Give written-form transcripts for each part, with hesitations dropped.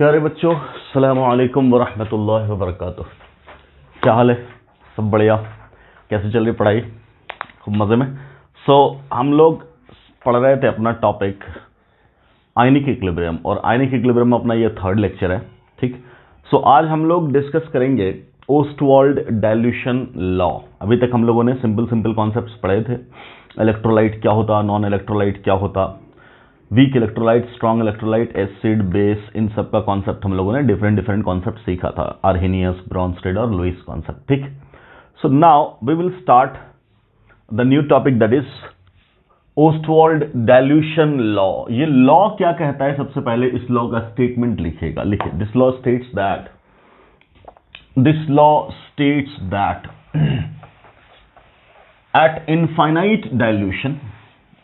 प्यारे बच्चों, अस्सलामु अलैकुम वरहमतुल्लाहि वबरकातुह। क्या हाल है? सब बढ़िया? कैसे चल रही पढ़ाई? खूब मज़े में। हम लोग पढ़ रहे थे अपना टॉपिक आयनिक इक्विलिब्रियम, और आयनिक इक्विलिब्रियम अपना ये थर्ड लेक्चर है। ठीक। आज हम लोग डिस्कस करेंगे ओस्टवाल्ड डाइल्यूशन लॉ। अभी तक हम लोगों ने सिंपल कॉन्सेप्ट्स पढ़े थे। इलेक्ट्रोलाइट क्या होता, नॉन इलेक्ट्रोलाइट क्या होता, weak electrolyte, strong electrolyte, acid, base, इन सब का कॉन्सेप्ट हम लोगों ने डिफरेंट कॉन्सेप्ट सीखा था, आर्हेनियस, ब्रॉन्स्टेड और लुईस कॉन्सेप्ट। ठीक। So now we will start the new topic, that is Ostwald dilution law. ये लॉ क्या कहता है? सबसे पहले इस लॉ का स्टेटमेंट लिखिएगा। लिखिए, this law states that at infinite dilution,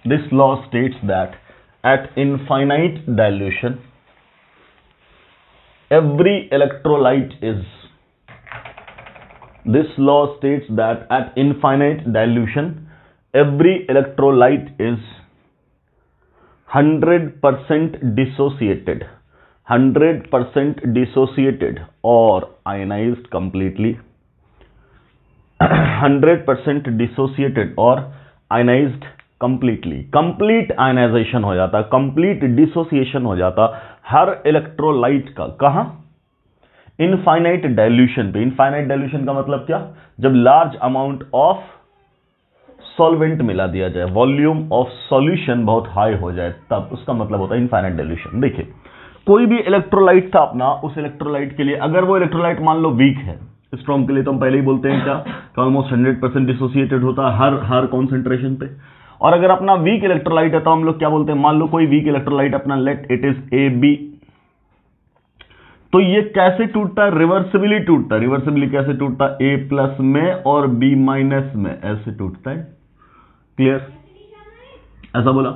this law states that at infinite dilution every electrolyte is, this law states that at infinite dilution every electrolyte is 100% dissociated, 100% dissociated or ionized completely, 100% dissociated और ionised completely. Complete ionization हो जाता, complete dissociation हो जाता हर electrolyte का। कहां? Infinite dilution पे। Infinite dilution का मतलब क्या? जब लार्ज अमाउंट ऑफ सॉल्वेंट मिला दिया जाए, वॉल्यूम ऑफ सॉल्यूशन बहुत हाई हो जाए, तब उसका मतलब होता है इनफाइनाइट डाइल्यूशन। देखिए, कोई भी इलेक्ट्रोलाइट था अपना, उस इलेक्ट्रोलाइट के लिए अगर वो इलेक्ट्रोलाइट मान लो वीक है, स्ट्रॉन्ग के लिए तो हम पहले ही बोलते हैं क्या, ऑलमोस्ट 100% डिसोसिएटेड होता है हर कॉन्सेंट्रेशन पे। और अगर अपना वीक इलेक्ट्रोलाइट है तो हम लोग क्या बोलते हैं? मान लो कोई वीक इलेक्ट्रोलाइट अपना, लेट इट इज AB, तो ये कैसे टूटता है? रिवर्सिबली टूटता है। रिवर्सिबली कैसे टूटता है? A+ में और B- में ऐसे टूटता है। क्लियर? ऐसा बोला।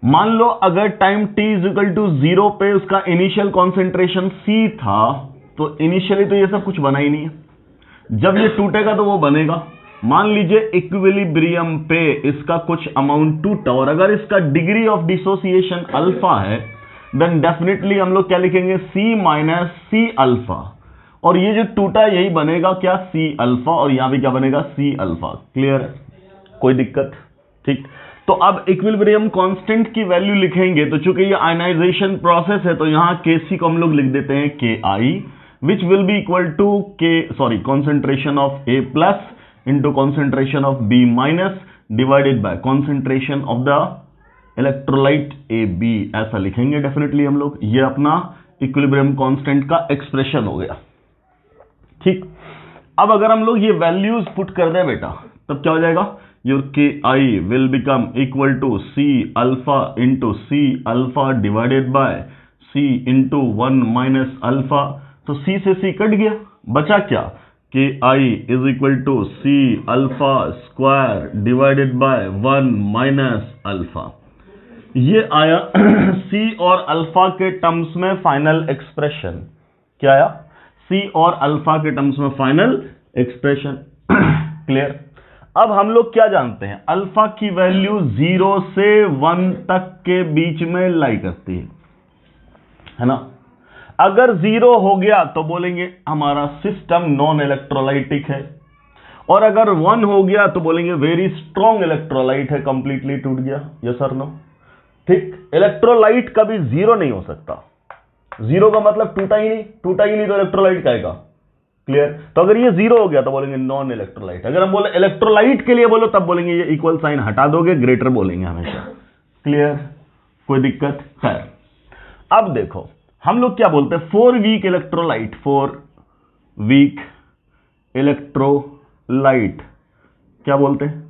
मान लो अगर टाइम t=0 पे उसका इनिशियल कॉन्सेंट्रेशन C था, तो इनिशियली तो ये सब कुछ बना ही नहीं है। जब ये टूटेगा तो वो बनेगा। मान लीजिए इक्विलिब्रियम पे इसका कुछ अमाउंट टूटा, और अगर इसका डिग्री ऑफ डिसोसिएशन अल्फा है, देन डेफिनेटली हम लोग क्या लिखेंगे? C- C alpha. और ये जो टूटा यही बनेगा क्या? C अल्फा, और यहां भी क्या बनेगा? C alpha. क्लियर है? कोई दिक्कत? ठीक। तो अब इक्विलिब्रियम कांस्टेंट की वैल्यू लिखेंगे, तो चूंकि ये आयनाइजेशन प्रोसेस है तो यहां Kc को हम लोग लिख देते हैं Ki, which will be equal to concentration of A+ into concentration of B- divided by concentration of the electrolyte AB। ऐसा लिखेंगे डेफिनेटली हम लोग। ये अपना इक्विलिब्रियम कांस्टेंट का एक्सप्रेशन हो गया। ठीक। अब अगर हम लोग ये वैल्यूज पुट कर दें बेटा, तब क्या हो जाएगा? Your Ki will become equal to C alpha into C alpha divided by C into 1 - alpha। तो C से C कट गया, बचा क्या? Ki is equal to C alpha square divided by 1 - alpha। ये आया C और अल्फा के terms में फाइनल एक्सप्रेशन। क्या आया? C और अल्फा के टर्म्स में फाइनल एक्सप्रेशन। क्लियर? अब हम लोग क्या जानते हैं? अल्फा की वैल्यू 0 से 1 तक के बीच में लाई करती है ना? अगर 0 हो गया तो बोलेंगे हमारा सिस्टम नॉन इलेक्ट्रोलाइटिक है, और अगर 1 हो गया तो बोलेंगे वेरी स्ट्रॉन्ग इलेक्ट्रोलाइट है, कंप्लीटली टूट गया। यस और नो? ठीक। इलेक्ट्रोलाइट कभी 0 नहीं हो सकता। 0 का मतलब टूटा ही नहीं तो इलेक्ट्रोलाइट कहेगा। क्लियर? तो अगर ये 0 हो गया तो बोलेंगे नॉन इलेक्ट्रोलाइट। अगर हम बोले इलेक्ट्रोलाइट के लिए बोलो, तब बोलेंगे ये इक्वल साइन हटा दोगे, ग्रेटर बोलेंगे हमेशा। क्लियर? कोई दिक्कत? खैर, अब देखो हम लोग क्या बोलते हैं? 4 वीक इलेक्ट्रोलाइट क्या बोलते हैं?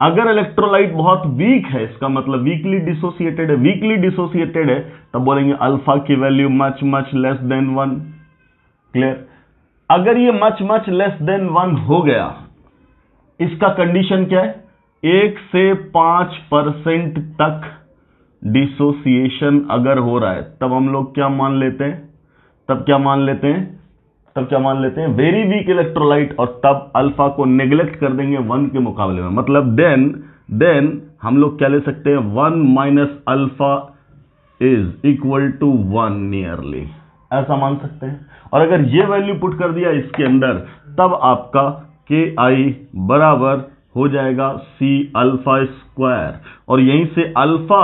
अगर इलेक्ट्रोलाइट बहुत वीक है, इसका मतलब वीकली डिसोसिएटेड है, तब बोलेंगे अल्फा की value much less than 1। Clear? अगर ये मच लेस देन 1 हो गया, इसका कंडीशन क्या है? 1 से 5% तक डिसोसिएशन अगर हो रहा है, तब हम लोग क्या मान लेते हैं? तब क्या मान लेते हैं? वेरी वीक इलेक्ट्रोलाइट, और तब अल्फा को नेग्लेक्ट कर देंगे 1 के मुकाबले में। मतलब देन हम लोग क्या ले सकते हैं? 1 - alpha is equal to 1 nearly, ऐसा मान सकते हैं। और अगर ये वैल्यू पुट कर दिया इसके अंदर, तब आपका के आई बराबर हो जाएगा सी अल्फा स्क्वायर, और यहीं से अल्फा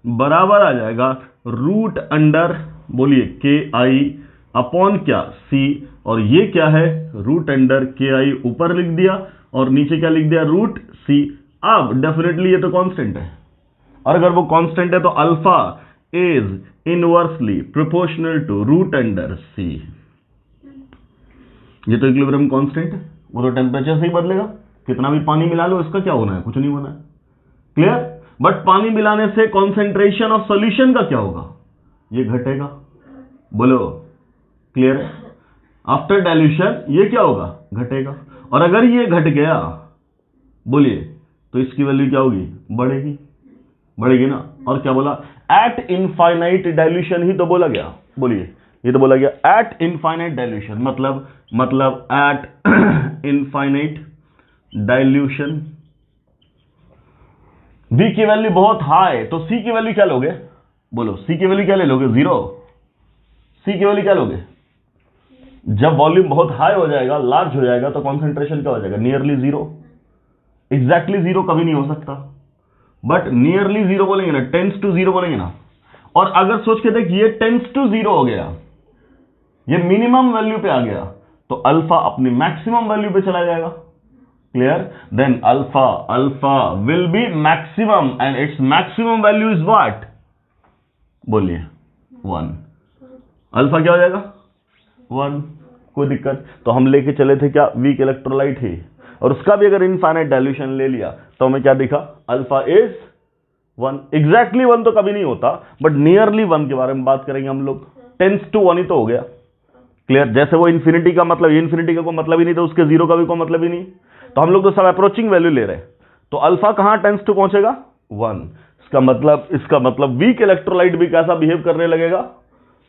बराबर आ जाएगा रूट अंडर, बोलिए, के आई अपॉन क्या, सी, और ये क्या है, रूट अंडर के आई ऊपर लिख दिया और नीचे क्या लिख दिया, रूट सी। अब डेफिनेटली ये तो कांस्टेंट है, और अगर वो कांस्टेंट है तो alpha is inversely proportional to root under C. ये तो इक्विलिब्रियम कांस्टेंट है, वो तो टेम्परेचर से ही बदलेगा, कितना भी पानी मिला लो इसका क्या होना है, कुछ नहीं होना है। क्लियर? बट पानी मिलाने से कॉन्सेंट्रेशन ऑफ सॉल्यूशन का क्या होगा, ये घटेगा। बोलो, क्लियर है? आफ्टर डाइल्यूशन ये क्या होगा, घटेगा। और अगर ये घट गया, बोलिए, तो इसकी वैल्यू क्या होगी, बढ़ेगी, बढ़ेगी ना। और क्या बोला, एट इनफाइनाइट डाइल्यूशन ही तो बोला गया, बोलिए, ये तो बोला गया एट इनफाइनाइट डाइल्यूशन, मतलब एट इनफाइनाइट डाइल्यूशन V की वैल्यू बहुत हाई, तो C की वैल्यू क्या लोगे, बोलो, C की वैल्यू क्या ले लोगे, 0। C की वैल्यू क्या लोगे, जब वॉल्यूम बहुत हाई हो जाएगा, लार्ज हो जाएगा, तो कॉन्सेंट्रेशन क्या हो जाएगा, नियरली 0। एग्जैक्टली 0 कभी नहीं हो सकता, बट नियरली 0 बोलेंगे ना, टेंस टू 0 बोलेंगे ना। और अगर सोच के देख, ये टेंस टू 0 हो गया, ये मिनिमम वैल्यू पे आ गया, तो अल्फा अपनी मैक्सिमम वैल्यू पे चला जाएगा। Clear? Then alpha will be maximum and its maximum value is what, बोलिए, 1। अल्फा क्या हो जाएगा, 1। कोई दिक्कत? तो हम लेके चले थे क्या, वीक इलेक्ट्रोलाइट ही, और उसका भी अगर इनफाइनाइट डाइल्यूशन ले लिया तो हमें क्या दिखा, अल्फा इज 1। एग्जैक्टली 1 तो कभी नहीं होता, बट नियरली 1 के बारे में बात करेंगे हम लोग। टेंस टू 1 ही तो हो गया। क्लियर? जैसे वो इन्फिनिटी का मतलब, इन्फिनिटी का कोई मतलब ही नहीं, तो उसके 0 का भी कोई मतलब ही नहीं, तो हम लोग तो सब अप्रोचिंग वैल्यू ले रहे हैं। तो अल्फा कहां टेंस टू पहुंचेगा, 1। इसका मतलब वीक इलेक्ट्रोलाइट भी कैसा बिहेव करने लगेगा,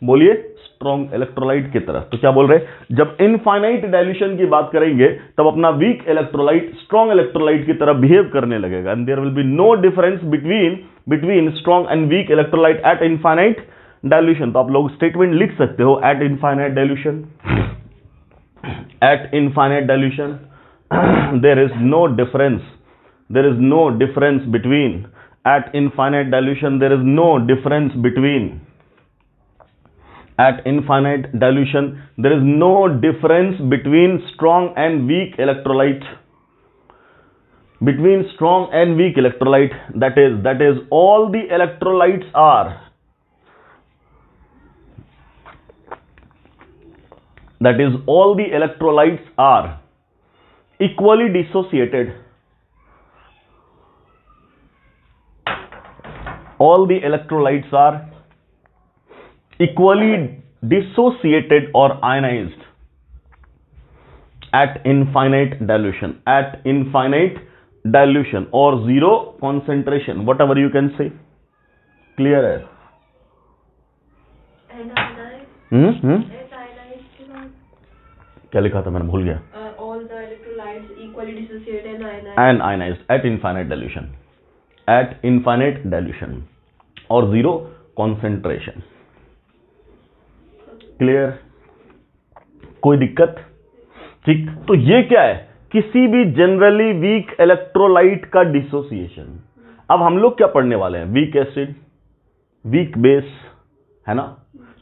बोलिए, स्ट्रॉन्ग इलेक्ट्रोलाइट की तरह। तो क्या बोल रहे हैं, जब इनफाइनाइट डाइल्यूशन की बात करेंगे तब अपना वीक इलेक्ट्रोलाइट स्ट्रॉन्ग इलेक्ट्रोलाइट की तरह बिहेव करने लगेगा, and there will be no difference between strong and weak electrolyte at infinite dilution. तो आप लोग स्टेटमेंट लिख सकते हो, at infinite dilution, at infinite dilution there is no difference between, at infinite dilution there is no difference between, at infinite dilution there is no difference between strong and weak electrolyte, between strong and weak electrolyte, that is all the electrolytes are, that is all the electrolytes are equally dissociated, all the electrolytes are equally dissociated or ionized at infinite dilution, or zero concentration, whatever you can say. Clear है? क्या लिखा था, मैंने भूल गया। All the electrolytes equally dissociated and ionized at infinite dilution or zero concentration. Clear? कोई दिक्कत? ठीक, तो ये क्या है, किसी भी जनरली वीक इलेक्ट्रोलाइट का डिसोसिएशन। अब हम लोग क्या पढ़ने वाले हैं, वीक एसिड, वीक बेस, है ना।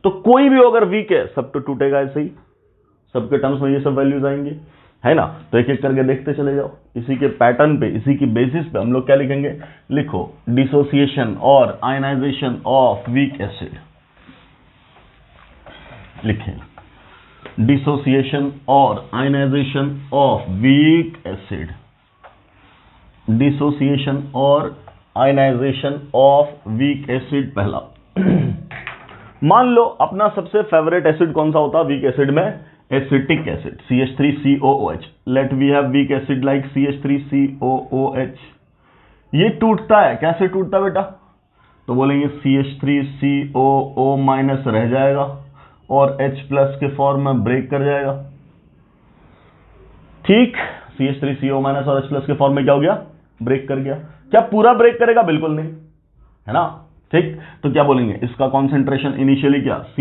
तो कोई भी अगर वीक है, सब तो टूटेगा ऐसे ही, सबके टर्म्स में ये सब वैल्यूज आएंगे, है ना। तो एक एक करके देखते चले जाओ, इसी के पैटर्न पे, इसी की बेसिस पे हम लोग क्या लिखेंगे, लिखो, डिसोसिएशन और आयनाइजेशन ऑफ वीक एसिड, लिखें, डिसोसिएशन और ionisation of weak acid, dissociation और आयनाइजेशन ऑफ वीक एसिड। पहला मान लो अपना सबसे फेवरेट एसिड कौन सा होता है वीक एसिड में, acetic acid, CH3COOH। Let we have weak acid like CH3COOH। ये टूटता है, कैसे टूटता है बेटा, तो बोलेंगे CH3COO माइनस रह जाएगा और H प्लस के फॉर्म में ब्रेक कर जाएगा। ठीक, CH3CO माइनस और H प्लस के फॉर्म में क्या हो गया, ब्रेक कर गया। क्या पूरा ब्रेक करेगा, बिल्कुल नहीं, है ना। ठीक, तो क्या बोलेंगे, इसका कॉन्सेंट्रेशन इनिशियली क्या C,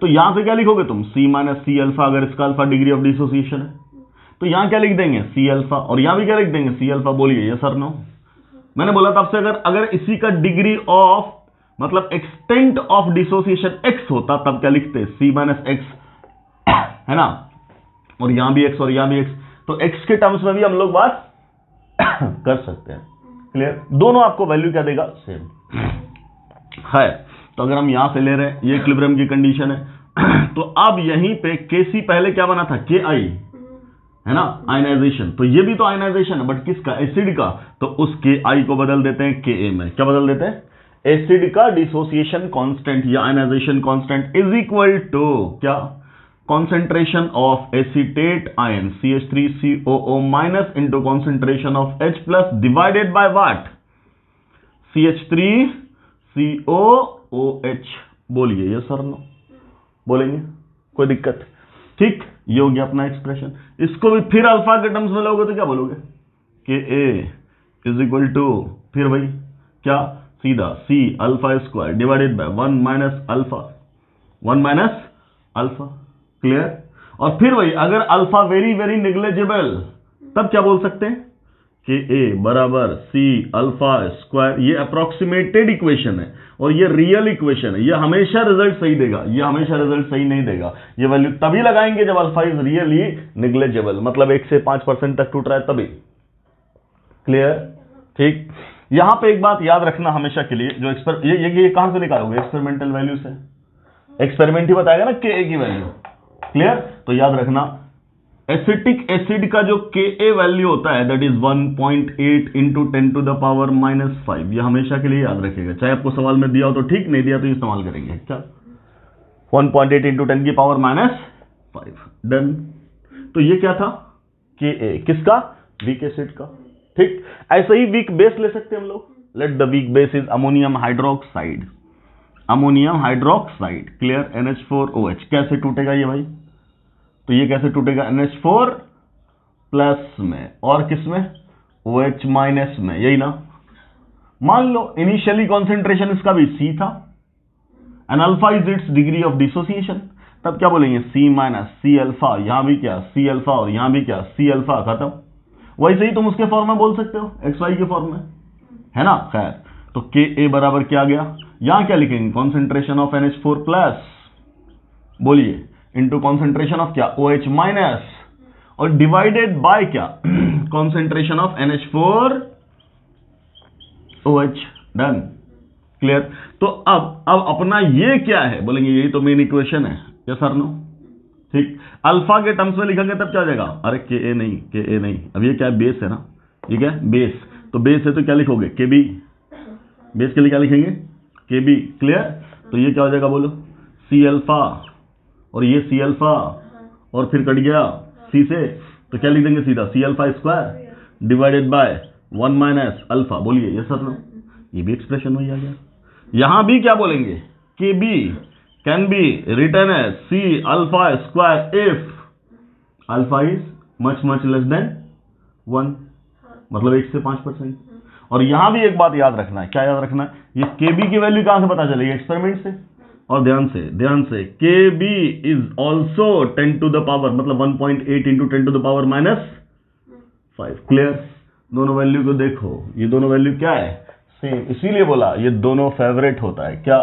तो यहां से क्या लिखोगे तुम C माइनस सी अल्फा, अगर इसका अल्फा डिग्री ऑफ डिसोसिएशन है तो यहां क्या लिख देंगे C अल्फा, और यहां भी क्या लिख देंगे C अल्फा। बोलिए यस और नो। मैंने बोला था आपसे अगर इसी का डिग्री ऑफ मतलब एक्सटेंट ऑफ डिसोसिएशन x होता तब क्या लिखते C माइनस एक्स, है ना, और यहां भी x और यहां भी x, तो x के टर्म्स में भी हम लोग बात कर सकते हैं। क्लियर, दोनों आपको वैल्यू क्या देगा, सेम है। तो अगर हम यहां से ले रहे हैं, ये इक्विलिब्रियम की कंडीशन है तो अब यहीं पे Kc पहले क्या बना था, Ki, है ना, आयनाइजेशन, तो ये भी तो आयनाइजेशन है बट किसका, एसिड का, तो उस Ki को बदल देते हैं Ka में। क्या बदल देते हैं, एसिड का डिसोसिएशन कांस्टेंट या ionisation constant is equal to क्या, concentration of acetate ion CH3COO minus into concentration of H plus divided by what, CH3COOH। बोलिए ये सर नो, बोलेंगे कोई दिक्कत, ठीक, ये हो गया अपना एक्सप्रेशन। इसको भी फिर अल्फा के टर्म्स में लोगे तो क्या बोलोगे, Ka इज इक्वल टू फिर भाई क्या, सीधा C alpha square divided by 1 minus alpha, 1 minus alpha. Clear, और फिर वही अगर अल्फा वेरी वेरी निग्लेजिबल तब क्या बोल सकते हैं, Ka बराबर C अल्फा स्क्वायर। ये अप्रोक्सीमेटेड इक्वेशन है और ये रियल इक्वेशन है, ये हमेशा रिजल्ट सही देगा, ये हमेशा रिजल्ट सही नहीं देगा। ये वैल्यू तभी लगाएंगे जब अल्फा इज रियली निग्लेजिबल, मतलब 1 से 5% तक टूट रहा है तभी। क्लियर, ठीक, यहां पे एक बात याद रखना हमेशा के लिए, जो ये कहां से निकालोगे, एक्सपेरिमेंटल वैल्यू से, एक्सपेरिमेंट ही बताएगा ना Ka की वैल्यू। क्लियर, तो याद रखना एसिटिक एसिड का जो Ka वैल्यू होता है that is 1.8 into 10 to the power -5। ये हमेशा के लिए याद रखेगा, चाहे आपको सवाल में दिया हो तो ठीक, नहीं दिया तो इस्तेमाल करेंगे। क्या, 1.8 इंटू 10 की पावर -5, डन। तो ये क्या था, Ka किसका, वीक एसिड का। ठीक, ऐसे ही वीक बेस ले सकते हैं हम लोग, let the weak base is ammonium hydroxide, ammonium hydroxide. Clear, NH4OH कैसे टूटेगा ये भाई, तो ये कैसे टूटेगा, NH4 प्लस में और किस में, OH माइनस में, यही ना। मान लो इनिशियली कॉन्सेंट्रेशन इसका भी C था and alpha is it's degree of dissociation, तब क्या बोलेंगे C माइनस सी अल्फा, यहां भी क्या C अल्फा और यहां भी क्या C अल्फा, खत्म। वैसे ही तुम उसके फॉर्म में बोल सकते हो, XY के फॉर्म में, है ना। खैर, तो Ka बराबर क्या गया, यहां क्या लिखेंगे, कॉन्सेंट्रेशन ऑफ NH4 प्लस, बोलिए, इंटू कॉन्सेंट्रेशन ऑफ क्या, OH माइनस, और डिवाइडेड बाय क्या, concentration of NH4 OH, done. Clear, तो अब अपना ये क्या है, बोलेंगे यही तो मेन इक्वेशन है, यस और नो। ठीक, अल्फा के टर्म्स में लिखेंगे तब क्या हो जाएगा, अरे Ka नहीं, अब ये क्या है, बेस है ना, ये क्या है, बेस, तो बेस है तो क्या लिखोगे, Kb, बेस के लिए क्या लिखेंगे, Kb। क्लियर, तो ये क्या हो जाएगा, बोलो, C अल्फा और ये C अल्फा और फिर कट गया C से, तो क्या लिख देंगे सीधा, C alpha square divided by 1 minus alpha. बोलिए ये सर नो, ये भी एक्सप्रेशन वही आ गया। यहां भी क्या बोलेंगे, Kb can be written as C alpha square if alpha is much less than 1, मतलब 1 से 5%। और यहां भी एक बात याद रखना है, क्या याद रखना है, ये Kb की वैल्यू कहां से पता चलेगी, एक्सपेरिमेंट से। और ध्यान से Kb is also 10 to the power, मतलब 1.8 into 10 to the power -5। Clear, दोनों वैल्यू को देखो, ये दोनों वैल्यू क्या है, सेम, इसीलिए बोला ये दोनों फेवरेट होता है, क्या,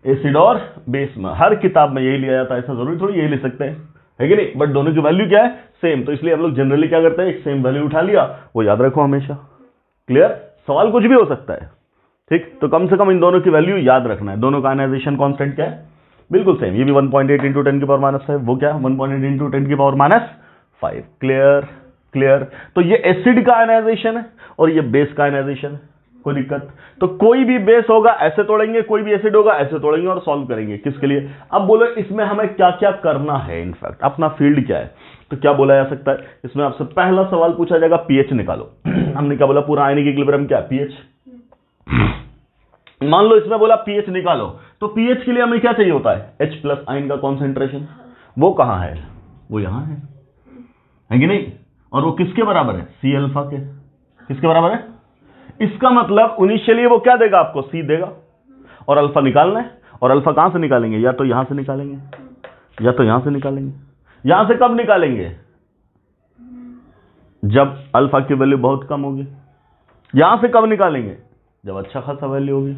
एसिड और बेस में। हर किताब में यही लिया जाता है, ऐसा जरूरी थोड़ी यही ले सकते हैं, है कि नहीं, बट दोनों की वैल्यू क्या है, सेम, तो इसलिए हम लोग जनरली क्या करते हैं, एक सेम वैल्यू उठा लिया, वो याद रखो हमेशा। क्लियर, सवाल कुछ भी हो सकता है, ठीक, तो कम से कम इन दोनों की वैल्यू याद रखना है। दोनों का आयनाइजेशन कांस्टेंट क्या है, बिल्कुल सेम, ये भी 1.8 इंटू 10 की पावर -5, वो क्या, 1.8 इंटू 10 की पावर -5। क्लियर, तो ये एसिड का आयनाइजेशन है और ये बेस का आयनाइजेशन है, कोई दिक्कत, तो कोई भी बेस होगा ऐसे तोड़ेंगे, कोई भी एसिड होगा ऐसे तोड़ेंगे और सॉल्व करेंगे, किसके लिए। अब बोलो इसमें हमें क्या क्या करना है, इनफैक्ट अपना फील्ड क्या है, तो क्या बोला जा सकता है, इसमें आपसे पहला सवाल पूछा जाएगा पीएच निकालो। हमने क्या बोला, पूरा आयनिक इक्विलिब्रियम क्या है, पीएच। मान लो इसमें बोला पीएच निकालो, तो पीएच के लिए हमें क्या चाहिए होता है, H प्लस आयन का कॉन्सेंट्रेशन, वो कहां है, वो यहां है कि नहीं, और वो किसके बराबर है, C अल्फा के, किसके बराबर है, इसका मतलब इनिशियली वो क्या देगा आपको, C देगा, और अल्फा निकालना है। और अल्फा कहां से निकालेंगे, या तो यहां से निकालेंगे या तो यहां से निकालेंगे। यहां से कब निकालेंगे, जब अल्फा की वैल्यू बहुत कम होगी। यहां से कब निकालेंगे, जब अच्छा खासा वैल्यू होगी।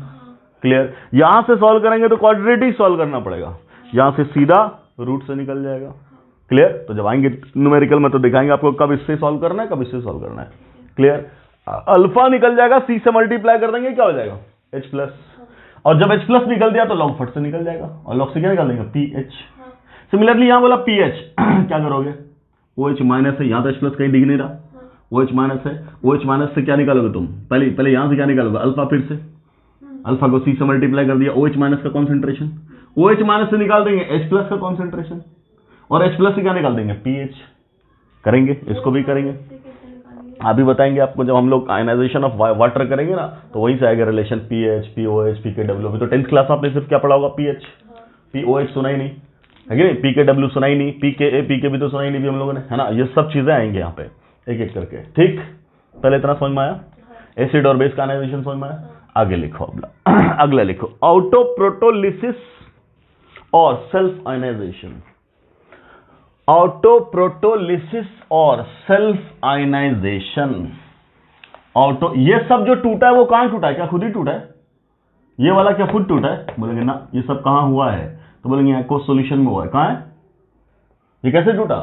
क्लियर। यहां से सॉल्व करेंगे तो क्वाड्रेटिक सॉल्व करना पड़ेगा, यहां से सीधा रूट से निकल जाएगा। क्लियर। तो जब आएंगे न्यूमेरिकल में तो दिखाएंगे आपको कब इससे सॉल्व करना है, कब इससे सॉल्व करना है। क्लियर। अल्फा निकल जाएगा, C से मल्टीप्लाई कर देंगे, क्या हो जाएगा, H प्लस। और जब H प्लस निकल दिया तो लॉग फट से निकल जाएगा, और लॉग से क्या निकाल देंगे, PH। सिमिलरली यहां बोला PH क्या करोगे, OH माइनस है, यहां तो H प्लस कहीं दिख नहीं रहा, OH माइनस है, OH माइनस से क्या निकालोगे तुम, पहले यहां से क्या निकालोगे, अल्फा। फिर से अल्फा को C से मल्टीप्लाई कर दिया, OH माइनस का कॉन्सेंट्रेशन, OH माइनस से निकाल देंगे H प्लस का कॉन्सेंट्रेशन, और H प्लस से क्या निकाल देंगे, PH। करेंगे, इसको भी करेंगे, अभी बताएंगे आपको। जब हम लोग आयनाइजेशन ऑफ वाटर करेंगे ना, तो वहीं से आएगा रिलेशन PH, POH, PKW। तो 10th क्लास आपने सिर्फ क्या पढ़ा होगा, PH, POH सुना ही नहीं है कि नहीं, PKW सुना ही नहीं, PKA, PKB तो सुना ही नहीं भी हम लोगों ने, है ना। ये सब चीजें आएंगे यहाँ पे एक एक करके। ठीक, पहले इतना समझ में आया, एसिड और बेस का आयनाइजेशन समझ में आया। आगे लिखो, अगला लिखो, ऑटोप्रोटोलिसिस और सेल्फ आयनाइजेशन। ऑटोप्रोटोलिसिस और सेल्फ आयनाइजेशन। ये सब जो टूटा है वो कहां टूटा है, क्या खुद ही टूटा है, ये वाला क्या खुद टूटा है, बोलेंगे ना ये सब कहां हुआ है, तो बोलेंगे एक्वस सॉल्यूशन में हुआ है। कहां है, ये कैसे टूटा,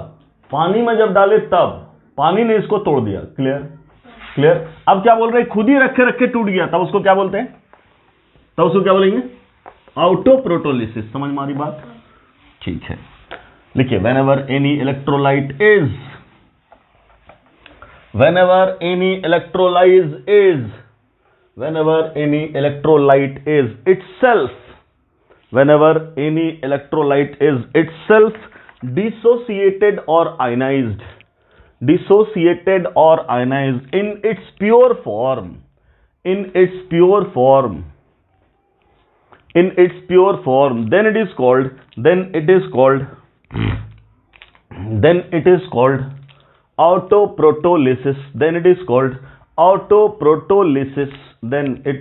पानी में जब डाले तब पानी ने इसको तोड़ दिया। क्लियर। क्लियर। अब क्या बोल रहे हैं, खुद ही रखे रखे टूट गया, तब उसको क्या बोलते हैं, तब उसको क्या बोलेंगे, ऑटोप्रोटोलिसिस। समझ मारी बात। ठीक है, लिखिए, whenever any electrolyte is whenever any electrolyte is itself dissociated or ionized in its pure form, then it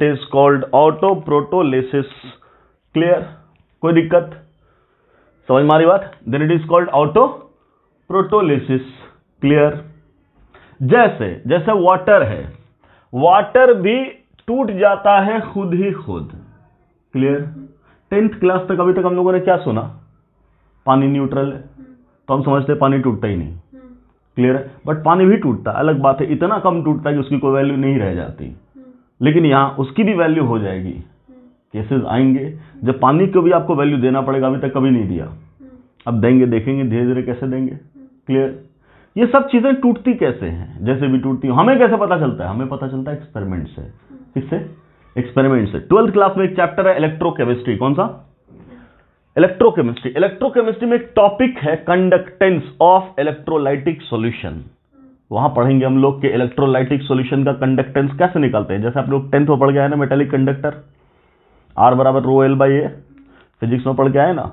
is called autoprotolysis. Clear, कोई दिक्कत, समझ मारी बात। then it is called autoprotolysis. Clear. जैसे वाटर है, वाटर भी टूट जाता है खुद ही खुद। क्लियर। 10th क्लास तक अभी तक हम लोगों ने क्या सुना, पानी न्यूट्रल है, तो हम समझते हैं पानी टूटता ही नहीं। क्लियर है। बट पानी भी टूटता है, अलग बात है, इतना कम टूटता है कि उसकी कोई वैल्यू नहीं रह जाती, लेकिन यहां उसकी भी वैल्यू हो जाएगी। केसेस आएंगे जब पानी को भी आपको वैल्यू देना पड़ेगा, अभी तक कभी नहीं दिया, अब देंगे, देखेंगे धीरे धीरे कैसे देंगे। क्लियर। ये सब चीजें टूटती कैसे हैं, जैसे भी टूटती हैं, हमें कैसे पता चलता है, हमें पता चलता है एक्सपेरिमेंट से। किससे, एक्सपेरिमेंट से। 12th क्लास में एक चैप्टर है इलेक्ट्रोकेमिस्ट्री, कौन सा, इलेक्ट्रोकेमिस्ट्री। इलेक्ट्रोकेमिस्ट्री में एक टॉपिक है कंडक्टेंस ऑफ इलेक्ट्रोलाइटिक सॉल्यूशन। वहां पढ़ेंगे हम लोग कि इलेक्ट्रोलाइटिक सॉल्यूशन का कंडक्टेंस कैसे निकालते हैं। जैसे आप लोग 10th में पढ़ के आए ना, मेटेलिक कंडक्टर R बराबर rho L by A, physics में पढ़ के आए ना।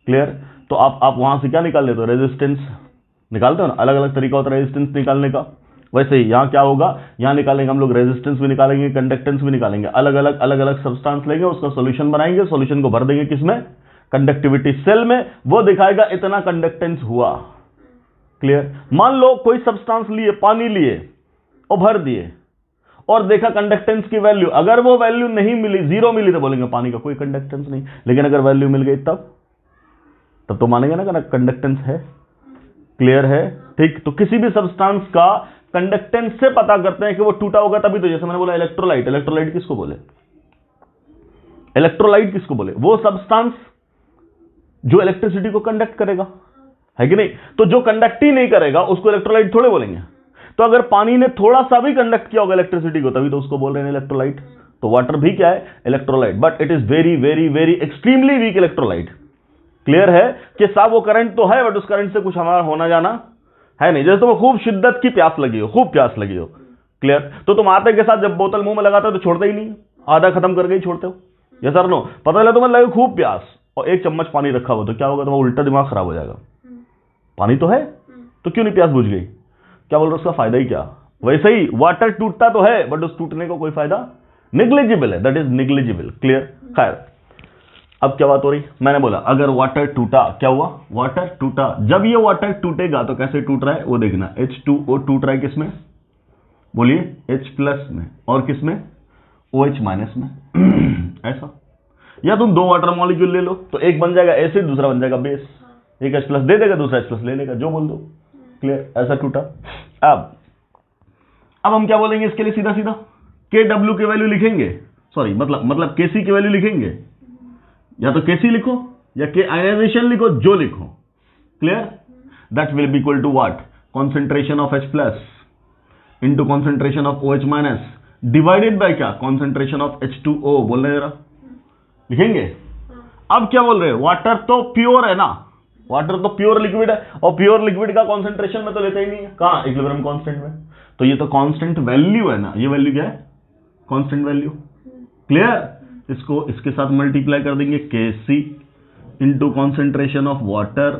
क्लियर। तो आप वहां से क्या निकाल लेते हो, रेजिस्टेंस निकालते हो ना, अलग अलग तरीका होता है रेजिस्टेंस निकालने का। वैसे ही यहाँ क्या होगा, यहाँ निकालेंगे हम लोग, रेजिस्टेंस भी निकालेंगे, कंडक्टेंस भी निकालेंगे, अलग अलग सब्सटेंस लेंगे, उसका सॉल्यूशन बनाएंगे, सॉल्यूशन को भर देंगे किसमें, कंडक्टिविटी सेल में, वो दिखाएगा इतना कंडक्टेंस हुआ। क्लियर। मान लो कोई सब्सटेंस लिए, पानी लिए और भर दिए और देखा कंडक्टेंस की वैल्यू, अगर वो वैल्यू नहीं मिली, 0 मिली, तो बोलेंगे पानी का कोई कंडक्टेंस नहीं। लेकिन अगर वैल्यू मिल गई तब तो मानेंगे ना कंडक्टेंस है। क्लियर है। ठीक। तो किसी भी सब्सटेंस का कंडक्टेंस से पता करते हैं कि वो टूटा होगा तभी तो। जैसे मैंने बोला इलेक्ट्रोलाइट किसको बोले, इलेक्ट्रोलाइट किसको बोले, वो सब्सटेंस जो इलेक्ट्रिसिटी को कंडक्ट करेगा, है कि नहीं। तो जो कंडक्ट ही नहीं करेगा उसको इलेक्ट्रोलाइट थोड़े बोलेंगे। तो अगर पानी ने थोड़ा सा भी कंडक्ट किया होगा इलेक्ट्रिसिटी को, तभी तो उसको बोल रहे हैं इलेक्ट्रोलाइट। तो वाटर भी क्या है, electrolyte, but it is very very very extremely weak electrolyte. Clear है कि साहब वो करंट तो है, बट उस करंट से कुछ हमारा होना जाना है नहीं। जैसे तुम्हें खूब शिद्दत की प्यास लगी हो, खूब प्यास लगी हो। क्लियर। तो तुम आते के साथ जब बोतल मुंह में लगाते हो तो छोड़ते ही नहीं, आधा खत्म करके ही छोड़ते हो। Yes sir no. पता चला तुम्हें लगे खूब प्यास और 1 चम्मच पानी रखा हो, तो क्या होगा, तुम्हारा उल्टा दिमाग खराब हो जाएगा। पानी तो है तो क्यों नहीं प्यास बुझ गई, क्या बोल रहे हो, उसका फायदा ही क्या, वैसे ही वाटर टूटता तो है बट उस टूटने को कोई फायदा निग्लिजिबल है, दैट इज निग्लिजिबल। क्लियर? खैर, अब क्या बात हो रही, मैंने बोला अगर वाटर टूटा, क्या हुआ? वाटर टूटा। जब ये वाटर टूटेगा तो कैसे टूट रहा है वो देखना। H2O टूट रहा है किसमें? बोलिए, H प्लस में, और किसमें? OH माइनस में। ऐसा, या तुम दो वाटर मॉलिक्यूल ले लो तो एक बन जाएगा एसिड, दूसरा बन जाएगा बेस। एक H प्लस दे देगा, दूसरा H प्लस ले लेगा, जो बोल दो। क्लियर? ऐसा टूटा। अब हम क्या बोलेंगे इसके लिए? सीधा सीधा KW की वैल्यू लिखेंगे, सॉरी मतलब KC की वैल्यू लिखेंगे। या तो KC लिखो या K आयनाइजेशन लिखो, जो लिखो। Clear? That will be equal to what? Concentration of H plus into concentration of OH minus divided by क्या? Concentration of H2O। बोल रहे जरा, लिखेंगे। अब क्या बोल रहे हैं? वाटर तो प्योर है ना, वाटर तो प्योर लिक्विड है, और प्योर लिक्विड का कॉन्सेंट्रेशन में तो लेते ही नहीं है। कहां? इक्विलिब्रियम कांस्टेंट में। तो ये तो कांस्टेंट वैल्यू है ना, ये वैल्यू क्या है? Constant value. क्लियर? इसको इसके साथ मल्टीप्लाई कर देंगे, KC into concentration of water.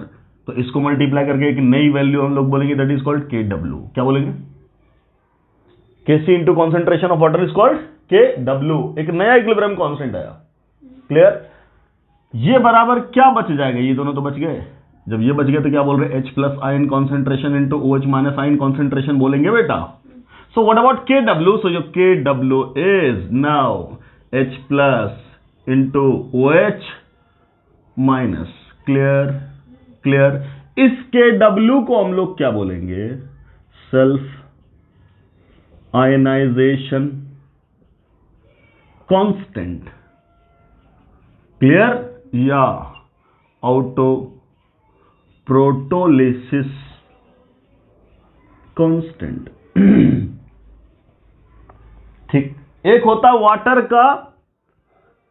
तो इसको मल्टीप्लाई करके एक नई वैल्यू हम लोग बोलेंगे, दैट इज कॉल्ड KW। क्या बोलेंगे? KC into concentration of water is called KW। एक नया इक्विलिब्रियम कांस्टेंट आया। क्लियर? ये बराबर क्या बच जाएगा? ये दोनों तो बच गए। जब ये बच गए तो क्या बोल रहे? H plus ion concentration into OH minus ion concentration बोलेंगे बेटा। So what about KW? So जो KW is now H plus into OH minus. Clear? Clear? इस KW को हम लोग क्या बोलेंगे? Self ionisation constant. क्लियर? या ऑटो प्रोटोलिसिस कांस्टेंट। ठीक। एक होता वाटर का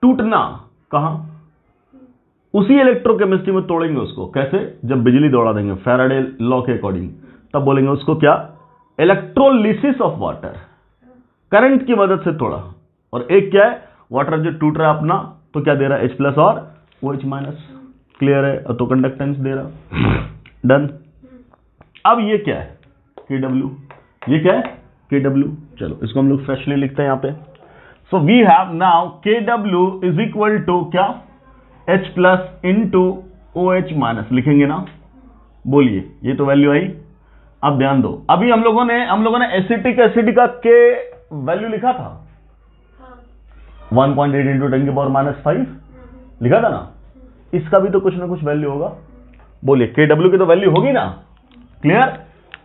टूटना, कहां? उसी इलेक्ट्रोकेमिस्ट्री में तोड़ेंगे उसको। कैसे? जब बिजली दौड़ा देंगे फैराडे लॉ के अकॉर्डिंग, तब बोलेंगे उसको क्या? इलेक्ट्रोलिसिस ऑफ वाटर, करंट की मदद से तोड़ा। और एक क्या है? वाटर जो टूट रहा है अपना, तो क्या दे रहा है? H प्लस और OH माइनस। क्लियर है? तो कंडक्टेंस दे रहा। डन। अब ये क्या है? KW। ये क्या है? KW। चलो इसको हम लोग फ्रेशली लिखते हैं यहां पे। So we have now KW is equal to क्या? H plus into OH minus लिखेंगे ना। बोलिए, ये तो वैल्यू आई। अब ध्यान दो, अभी हम लोगों ने एसिटिक एसिड का K वैल्यू लिखा था 1.8 इंटू 10 की पावर माइनस 5 लिखा था ना। इसका भी तो कुछ ना कुछ वैल्यू होगा। बोलिए, KW की तो वैल्यू होगी ना। क्लियर?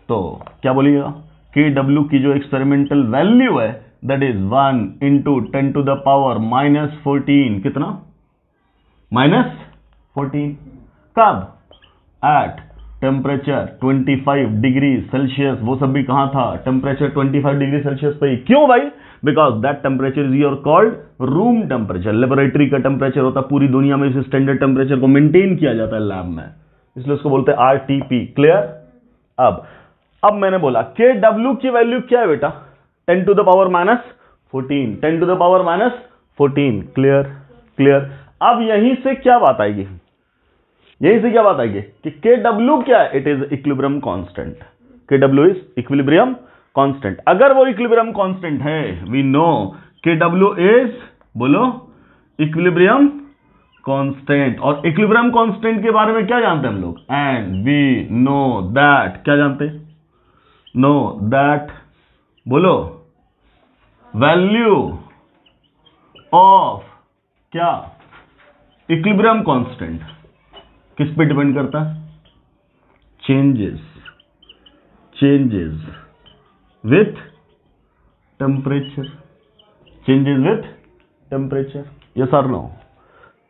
तो क्या बोलिएगा? KW की जो एक्सपेरिमेंटल वैल्यू है that is 1 into 10 to the power minus 14। कितना? माइनस 14। कब? At temperature 25 degree Celsius. वो सब भी कहां था? टेम्परेचर 25 डिग्री सेल्सियस पे ही। क्यों भाई? Because that temperature is your called room temperature. Laboratory का टेम्परेचर होता है, पूरी दुनिया में इस स्टैंडर्ड टेम्परेचर को मेंटेन किया जाता है लैब में, इसलिए उसको बोलते हैं RTP। क्लियर? अब मैंने बोला KW की वैल्यू क्या है बेटा? 10 to the power minus 14। 10 to the power minus 14। Clear? Clear? अब यहीं से क्या बात आएगी? यहीं से क्या बात आएगी कि KW क्या है? It is equilibrium constant. KW is equilibrium constant. अगर वो इक्विलिब्रियम कांस्टेंट है, वी नो KW इज, बोलो, इक्विलिब्रियम कांस्टेंट। और इक्विलिब्रियम कांस्टेंट के बारे में क्या जानते हैं हम लोग? एंड वी नो दैट, क्या जानते हैं? नो दैट, बोलो, वैल्यू ऑफ क्या? इक्विलिब्रियम कांस्टेंट किस पे डिपेंड करता है? Changes with temperature. Changes with temperature. Yes और नो?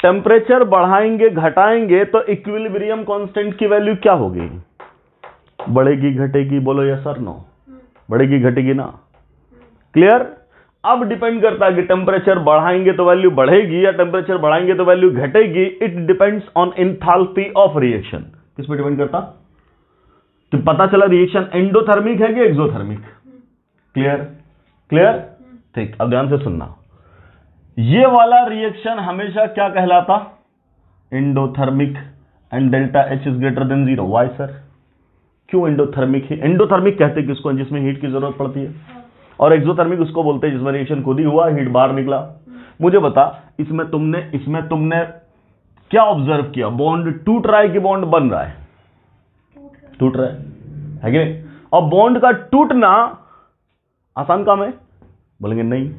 टेम्परेचर बढ़ाएंगे घटाएंगे तो इक्विलिब्रियम कांस्टेंट की वैल्यू क्या होगी? बढ़ेगी घटेगी? बोलो यस और नो? बढ़ेगी घटेगी ना। क्लियर? अब डिपेंड करता है कि टेम्परेचर बढ़ाएंगे तो वैल्यू बढ़ेगी या टेम्परेचर बढ़ाएंगे तो वैल्यू घटेगी। It depends on enthalpy of reaction. किस पे डिपेंड करता? तो पता चला रिएक्शन एंडोथर्मिक है कि एक्सोथर्मिक। क्लियर? क्लियर? ठीक। अब ध्यान से सुनना, ये वाला रिएक्शन हमेशा क्या कहलाता? Endothermic. And delta H is greater than 0। Why sir? क्यों एंडोथर्मिक है? एंडोथर्मिक कहते हैं किसको, जिसमें हीट की जरूरत पड़ती है, और एक्सोथर्मिक उसको बोलते हैं जिसमें रिएक्शन खुद ही हुआ, हीट बाहर निकला। मुझे बता, इसमें तुमने क्या ऑब्जर्व किया? बॉन्ड टूट रहा है कि बॉन्ड बन रहा है? टूट रहा है कि नहीं? और बॉन्ड का टूटना आसान काम है? बोलेंगे नहीं,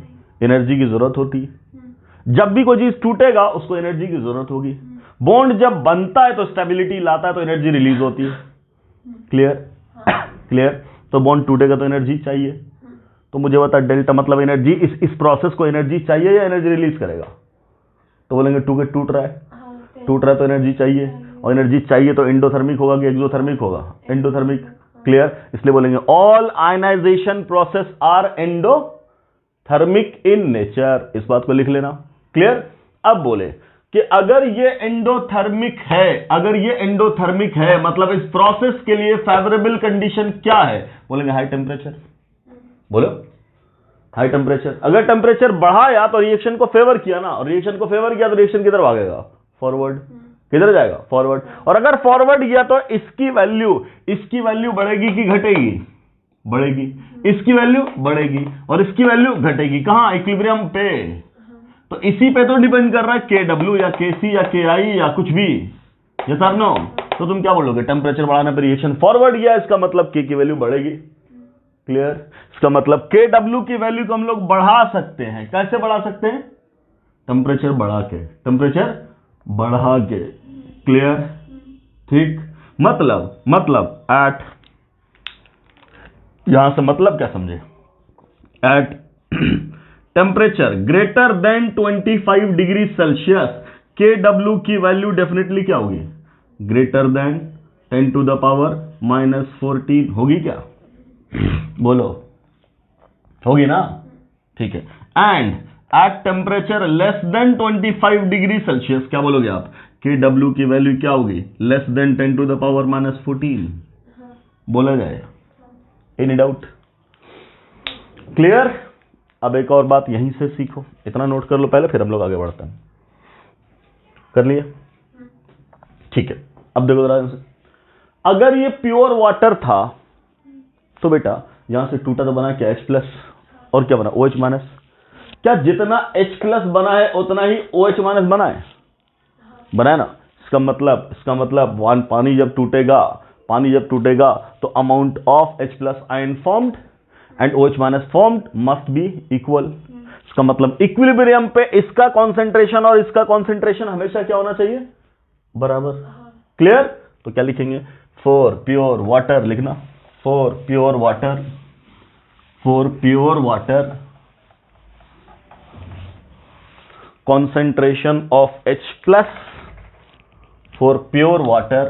एनर्जी की जरूरत होती है। जब भी कोई चीज टूटेगा उसको एनर्जी की जरूरत होगी। बॉन्ड जब बनता है तो स्टेबिलिटी लाता है, तो एनर्जी रिलीज होती है। क्लियर? क्लियर? तो बॉन्ड टूटेगा तो एनर्जी चाहिए। तो मुझे बता, डेल्टा मतलब एनर्जी, इस प्रोसेस को एनर्जी चाहिए या एनर्जी रिलीज करेगा? तो बोलेंगे टूट रहा है, टूट रहा है तो एनर्जी चाहिए, और एनर्जी चाहिए तो एंडोथर्मिक होगा कि एक्सोथर्मिक होगा? एंडोथर्मिक। क्लियर? इसलिए बोलेंगे all ionization process are endothermic in nature. इस बात को लिख लेना। क्लियर? अब बोले कि अगर ये एंडोथर्मिक है, मतलब इस प्रोसेस के लिए फेवरेबल कंडीशन क्या है? बोलेंगे हाई टेम्परेचर। बोलो हाई टेम्परेचर। अगर टेम्परेचर बढ़ाया तो रिएक्शन को फेवर किया ना, और रिएक्शन को फेवर किया तो रिएक्शन किधर भागेगा? फॉरवर्ड। किधर जाएगा? फॉरवर्ड। और अगर फॉरवर्ड गया तो इसकी वैल्यू बढ़ेगी कि घटेगी? बढ़ेगी। इसकी वैल्यू बढ़ेगी और इसकी वैल्यू घटेगी। कहां? इक्विलिब्रियम पे। तो इसी पे तो डिपेंड कर रहा है KW या KC या KI या कुछ भी। यस और नो? तो तुम क्या बोलोगे? टेम्परेचर बढ़ाने पर रिएक्शन फॉरवर्ड गया, इसका मतलब K की वैल्यू बढ़ेगी। क्लियर? इसका मतलब KW की वैल्यू को हम लोग बढ़ा सकते हैं। कैसे बढ़ा सकते हैं? टेम्परेचर बढ़ा के। क्लियर? ठीक। मतलब एट, यहां से मतलब क्या समझे? At temperature greater than 25 degree Celsius KW की वैल्यू डेफिनेटली क्या होगी? Greater than 10 to the power -14 होगी क्या? बोलो, होगी ना? ठीक है। And at temperature less than 25 degree Celsius क्या बोलोगे आप? KW की वैल्यू क्या होगी? Less than 10 to the power -14 बोला जाए। Any doubt? क्लियर? अब एक और बात यहीं से सीखो, इतना नोट कर लो पहले, फिर हम लोग आगे बढ़ते हैं। कर लिए? ठीक है। अब देखो जरा से, अगर ये प्योर वाटर था तो बेटा यहां से टूटा तो बना क्या? H+ और क्या बना? OH-। क्या जितना H+ बना है उतना ही OH- बना है? बनाया ना? इसका मतलब पानी जब टूटेगा तो amount of H+ ion formed and OH- formed must be equal. इसका मतलब इक्विलिब्रियम पे इसका कॉन्सेंट्रेशन और इसका कॉन्सेंट्रेशन हमेशा क्या होना चाहिए? बराबर। क्लियर? तो क्या लिखेंगे? फॉर प्योर वाटर लिखना। For pure water concentration of H+ for pure water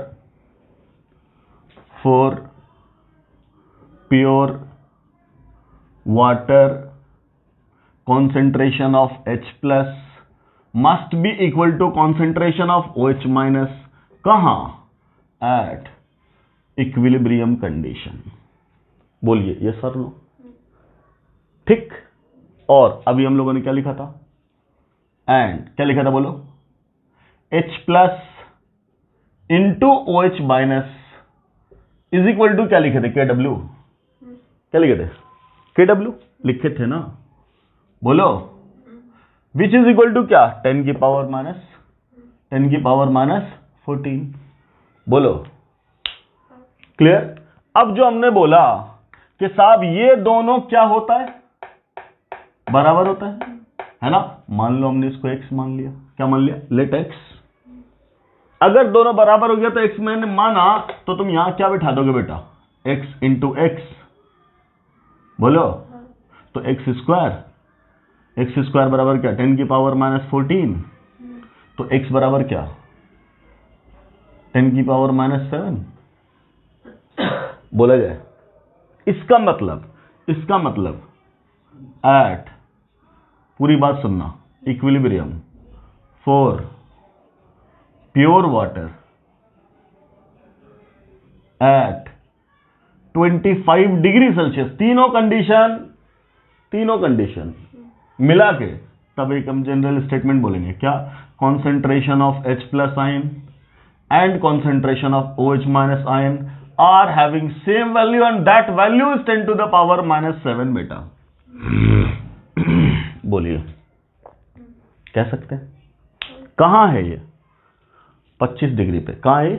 concentration of H+ must be equal to concentration of OH-। कहां? at equilibrium condition। बोलिए यस सर नो? ठीक। और अभी हम लोगों ने क्या लिखा था? एंड क्या लिखा था बोलो? H+ into OH- is equal to क्या लिखे थे? KW। क्या लिखे थे? KW लिखे थे ना? बोलो विच इज इक्वल टू क्या? 10 की पावर -14। बोलो क्लियर? अब जो हमने बोला कि साहब ये दोनों क्या होता है? बराबर होता है ना? मान लो हमने इसको x मान लिया। क्या मान लिया? Let x। अगर दोनों बराबर हो गया तो x मैंने माना, तो तुम यहां क्या बिठा दोगे बेटा? x into x. बोलो तो x स्क्वायर बराबर क्या? 10 की पावर -14। तो x बराबर क्या? 10 की पावर -7 बोला जाए। इसका मतलब एट, पूरी बात सुनना, equilibrium for pure water at 25 degree Celsius, तीनों कंडीशन मिला के तब एक हम जनरल स्टेटमेंट बोलेंगे। क्या? Concentration of H+ ion and concentration of OH- ion are having same value and that value is 10 to the power -7 बेटा। बोलिए, कह सकते हैं? कहां है ये? 25 डिग्री पे। कहां है?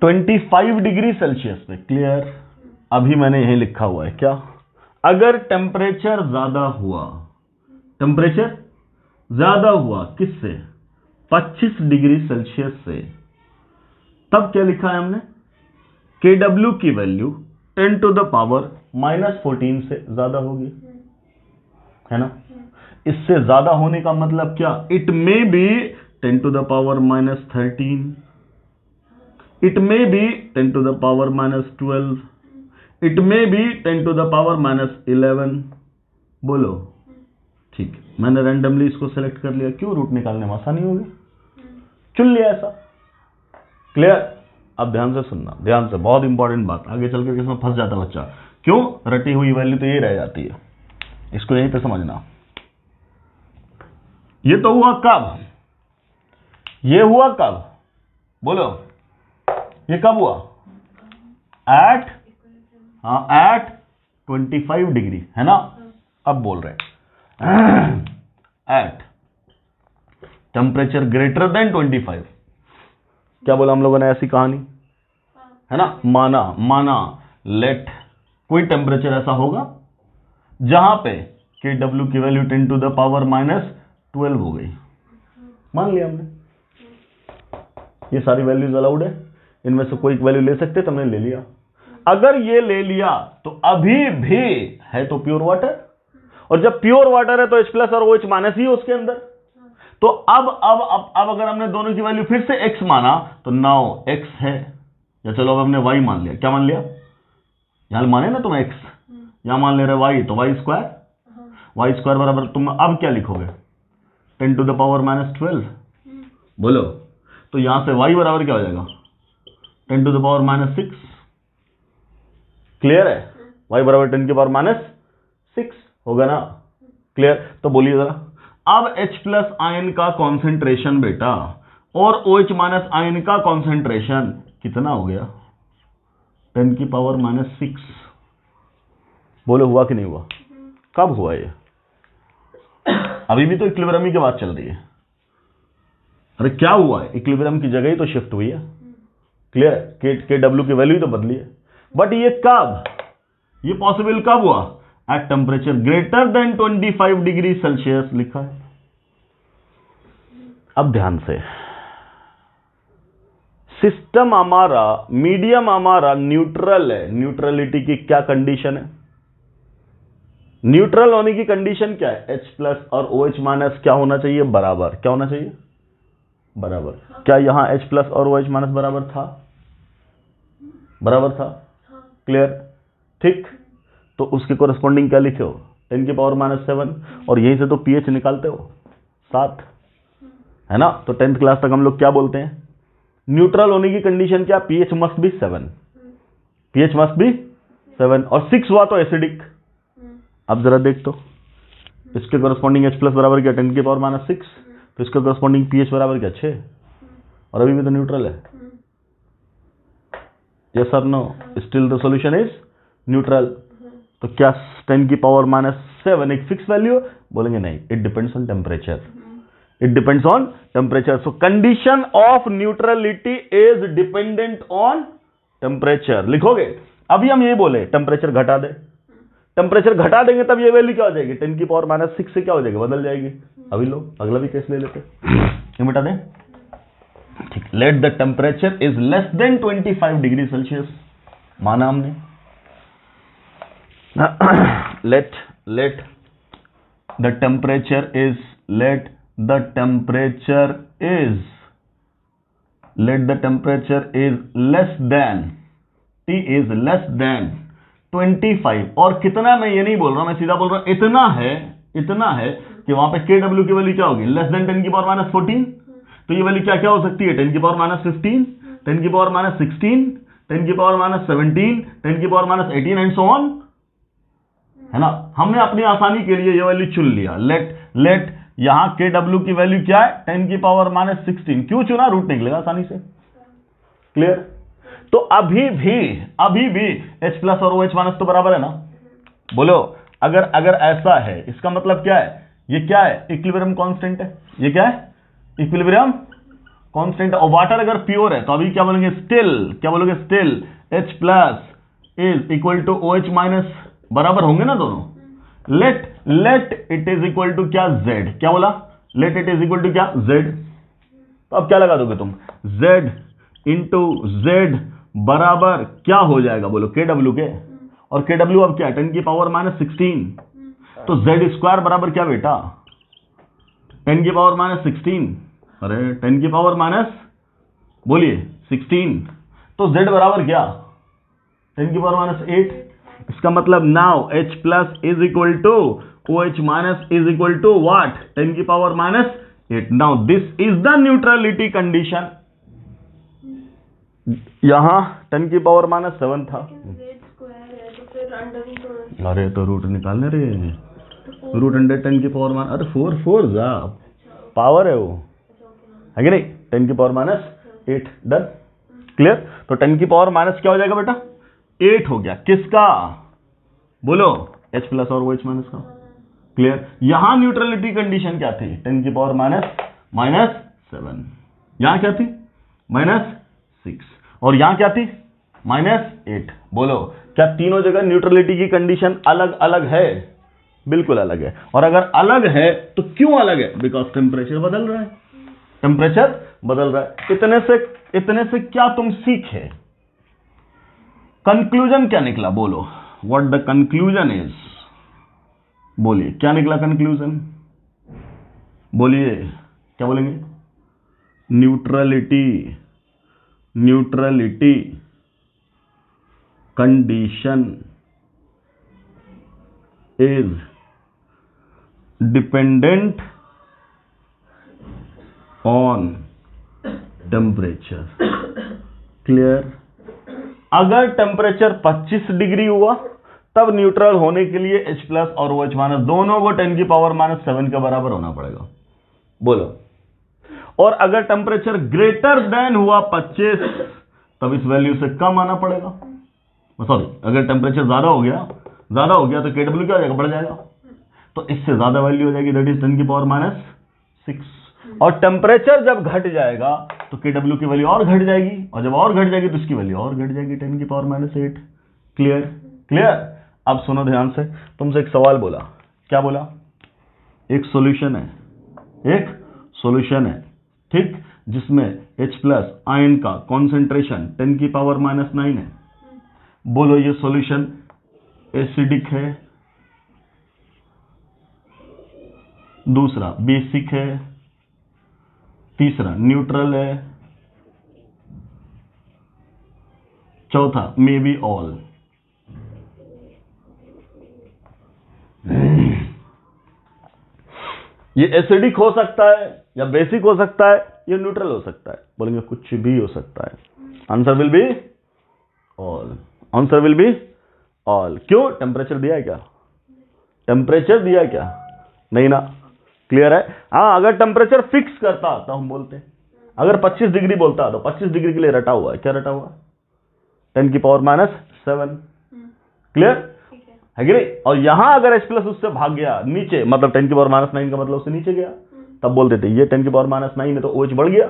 25 डिग्री सेल्सियस पे। क्लियर? अभी मैंने यही लिखा हुआ है क्या? अगर टेम्परेचर ज्यादा हुआ, टेम्परेचर ज्यादा हुआ किससे? 25 डिग्री सेल्सियस से, तब क्या लिखा है हमने? Kw की वैल्यू 10 टू द पावर -14 से ज्यादा होगी, है ना? इससे ज्यादा होने का मतलब क्या? It may be 10 to the power -13, it may be 10 to the power -12, it may be 10 to the power -11। बोलो। ठीक, मैंने रैंडमली इसको सेलेक्ट कर लिया। क्यों? रूट निकालने में आसानी होगी, चुन लिया ऐसा। क्लियर? अब ध्यान से सुनना, ध्यान से, बहुत इंपॉर्टेंट बात। आगे चल कर इसमें फंस जाता बच्चा। क्यों? रटी हुई वैल्यू तो ये रह जाती है, इसको यहीं पे समझना। ये तो हुआ कब? ये हुआ कब? बोलो, ये कब हुआ? एट 25 डिग्री, है ना? अब बोल रहे हैं एट टेम्परेचर ग्रेटर देन 25। क्या बोला हम लोगों ने? ऐसी कहानी, है ना? माना लेट कोई टेम्परेचर ऐसा होगा जहां पे Kw की वैल्यू 10 टू द पावर -12 हो गई। मान लिया हमने, ये सारी वैल्यूज अलाउड है, इनमें से कोई वैल्यू ले सकते, तुमने ले लिया। अगर ये ले लिया तो अभी भी है तो प्योर वाटर, और जब प्योर वाटर है तो H+ और OH- ही है उसके अंदर। तो अब अगर हमने दोनों की वैल्यू फिर से x माना तो नाउ x है, या चलो अब हमने y मान लिया। क्या मान लिया? यहां माने ना तुम x, यहां मान ले रहे y, तो y² बराबर तुम अब क्या लिखोगे? 10 टू द पावर -12। बोलो, तो यहां से y बराबर क्या हो जाएगा? 10 टू द पावर -6। क्लियर है? y बराबर 10 की पावर -6 होगा ना? क्लियर? तो बोलिए जरा, अब H+ आयन का कॉन्सेंट्रेशन बेटा और OH- आयन का कॉन्सेंट्रेशन कितना हो गया? 10 की पावर -6। बोलो, हुआ कि नहीं हुआ? कब हुआ ये? अभी भी तो इक्विलिब्रियम की बात चल रही है। अरे क्या हुआ है? इक्विलिब्रियम की जगह ही तो शिफ्ट हुई है। क्लियर? Kw की वैल्यू तो बदली है, बट ये कब? ये पॉसिबल कब हुआ? At temperature greater than 25 degree Celsius लिखा है। अब ध्यान से, सिस्टम हमारा, मीडियम हमारा न्यूट्रल है। न्यूट्रलिटी की क्या कंडीशन है? न्यूट्रल होने की कंडीशन क्या है? H+ और OH- क्या होना चाहिए? बराबर। क्या होना चाहिए? बराबर। क्या यहां H+ और OH- बराबर था? बराबर था। क्लियर? ठीक, तो उसके कोरस्पॉन्डिंग क्या लिखे हो? 10 की पावर -7, और यहीं से तो pH निकालते हो 7, है ना? तो 10th क्लास तक हम लोग क्या बोलते हैं? न्यूट्रल होने की कंडीशन क्या? pH must be 7, pH must be 7, और 6 हुआ तो एसिडिक। अब जरा देख तो, इसके कोरस्पॉन्डिंग H+ बराबर क्या? 10 की पावर -6, तो इसके कोरस्पॉन्डिंग pH बराबर क्या? 6, और अभी भी तो न्यूट्रल है। यस और no? Still the solution is neutral. तो क्या 10 की पावर -7 एक फिक्स वैल्यू? बोलेंगे नहीं, it depends on temperature. It depends on temperature. So condition of neutrality is dependent on temperature. लिखोगे? अभी हम ये बोले टेम्परेचर घटा दे, टेम्परेचर घटा देंगे तब ये वैल्यू क्या हो जाएगी? 10 की पावर -6 से क्या हो जाएगी? बदल जाएगी। अभी लो अगला भी केस ले लेते, ये मिटा दें। ठीक, let the temperature is less than 25 degree Celsius माना हमने। let the temperature is let the temperature is less than, T is less than 25, और कितना? मैं ये नहीं बोल रहा, मैं सीधा बोल रहा हूं इतना है कि वहां पे Kw की वैल्यू क्या होगी? लेस देन 10 की पावर -14। तो ये वैल्यू क्या हो सकती है? 10 की पावर -15, 10 की पावर -16, 10 की पावर -17, 10 की पावर -18 एंड सो ऑन, है ना? हमने अपनी आसानी के लिए ये वैल्यू चुन लिया। लेट यहां Kw की वैल्यू क्या है? 10 की पावर -16। क्यों चुना? रूट निकलेगा आसानी से। क्लियर? तो अभी भी H प्लस और OH माइनस तो बराबर है ना। बोलो अगर ऐसा है, इसका मतलब क्या है, ये क्या है, इक्विलिब्रियम कांस्टेंट है। ये क्या है, इक्विलिब्रियम कांस्टेंट। और वाटर अगर प्योर है तो अभी क्या बोलेंगे, still H plus is equal to OH minus, बराबर होंगे ना दोनों। Let it is equal to क्या, Z। क्या बोला, let it is equal to क्या, Z। तो अब क्या लगा दोगे तुम, Z इंटू Z बराबर क्या हो जाएगा, बोलो KW के। और KW अब क्या है, 10 की पावर माइनस 16। तो Z स्क्वायर बराबर क्या बेटा, 10 की पावर माइनस 16। अरे 10 की पावर माइनस, बोलिए 16। तो Z बराबर क्या, 10 की पावर माइनस 8। इसका मतलब now H plus is equal to OH minus is equal to what, 10 की पावर minus 8। Now this is the neutrality condition. यहां 10 की पावर माइनस 7 था। Z स्क्वायर है तो फिर अंडर रूट होना अरे तो रूट निकालने रे, रूट अंडर 10 की पावर माइनस, अरे 4 जा पावर है वो, है कि नहीं, 10 की पावर माइनस 8। Done, clear. तो 10 की पावर माइनस क्या हो जाएगा बेटा, 8 हो गया। किसका, बोलो H प्लस और OH माइनस का। क्लियर। यहां न्यूट्रलिटी कंडीशन क्या थी, 10 की पावर माइनस 7। यहां क्या थी, -6। और यहां क्या थी, -8। बोलो क्या तीनों जगह न्यूट्रलिटी की कंडीशन अलग अलग है, बिल्कुल अलग है। और अगर अलग है तो क्यों अलग है, बिकॉज टेम्परेचर बदल रहा है, टेम्परेचर बदल रहा है। इतने से क्या तुम सीखे, कंक्लूजन क्या निकला, बोलो व्हाट द कंक्लूजन इज। बोलिए क्या निकला कंक्लूजन, बोलिए क्या बोलेंगे, neutrality condition is dependent on temperature. Clear. अगर टेम्परेचर 25 डिग्री हुआ तब न्यूट्रल होने के लिए H प्लस और OH माइनस दोनों को 10 की पावर -7 के बराबर होना पड़ेगा। बोलो। और अगर टेम्परेचर ग्रेटर देन हुआ 25 तब इस वैल्यू से कम आना पड़ेगा। सॉरी, अगर टेम्परेचर ज्यादा हो गया तो KW क्या हो जाएगा, बढ़ जाएगा। तो इससे ज्यादा वैल्यू हो जाएगी, दैट इज 10 की पावर -6। और टेम्परेचर जब घट जाएगा तो KW की वैल्यू और घट जाएगी, और जब और घट जाएगी तो इसकी वैल्यू और घट जाएगी, 10 की पावर -8। क्लियर। अब सुनो ध्यान से, तुमसे एक सवाल बोला, क्या बोला, एक सॉल्यूशन है, ठीक, जिसमें H प्लस आयन का कॉन्सेंट्रेशन 10 की पावर -9 है। बोलो ये सॉल्यूशन एसिडिक है, दूसरा बेसिक है, तीसरा न्यूट्रल है, चौथा मे बी ऑल। ये एसिडिक हो सकता है या बेसिक हो सकता है, ये न्यूट्रल हो सकता है। बोलेंगे कुछ भी हो सकता है। Answer will be all, answer will be all. क्यों, टेम्परेचर दिया है क्या, टेम्परेचर दिया क्या, नहीं ना। क्लियर है। हाँ, अगर टेम्परेचर फिक्स करता तो हम बोलते, अगर 25 डिग्री बोलता तो 25 डिग्री के लिए रटा हुआ है, क्या रटा हुआ, 10 की पावर -7। क्लियर है कि नहीं। और यहां अगर H प्लस उससे भाग गया नीचे, मतलब 10 की पावर -9 का मतलब उससे नीचे गया, तब बोलते थे ये 10 की पावर -9 है तो OH बढ़ गया,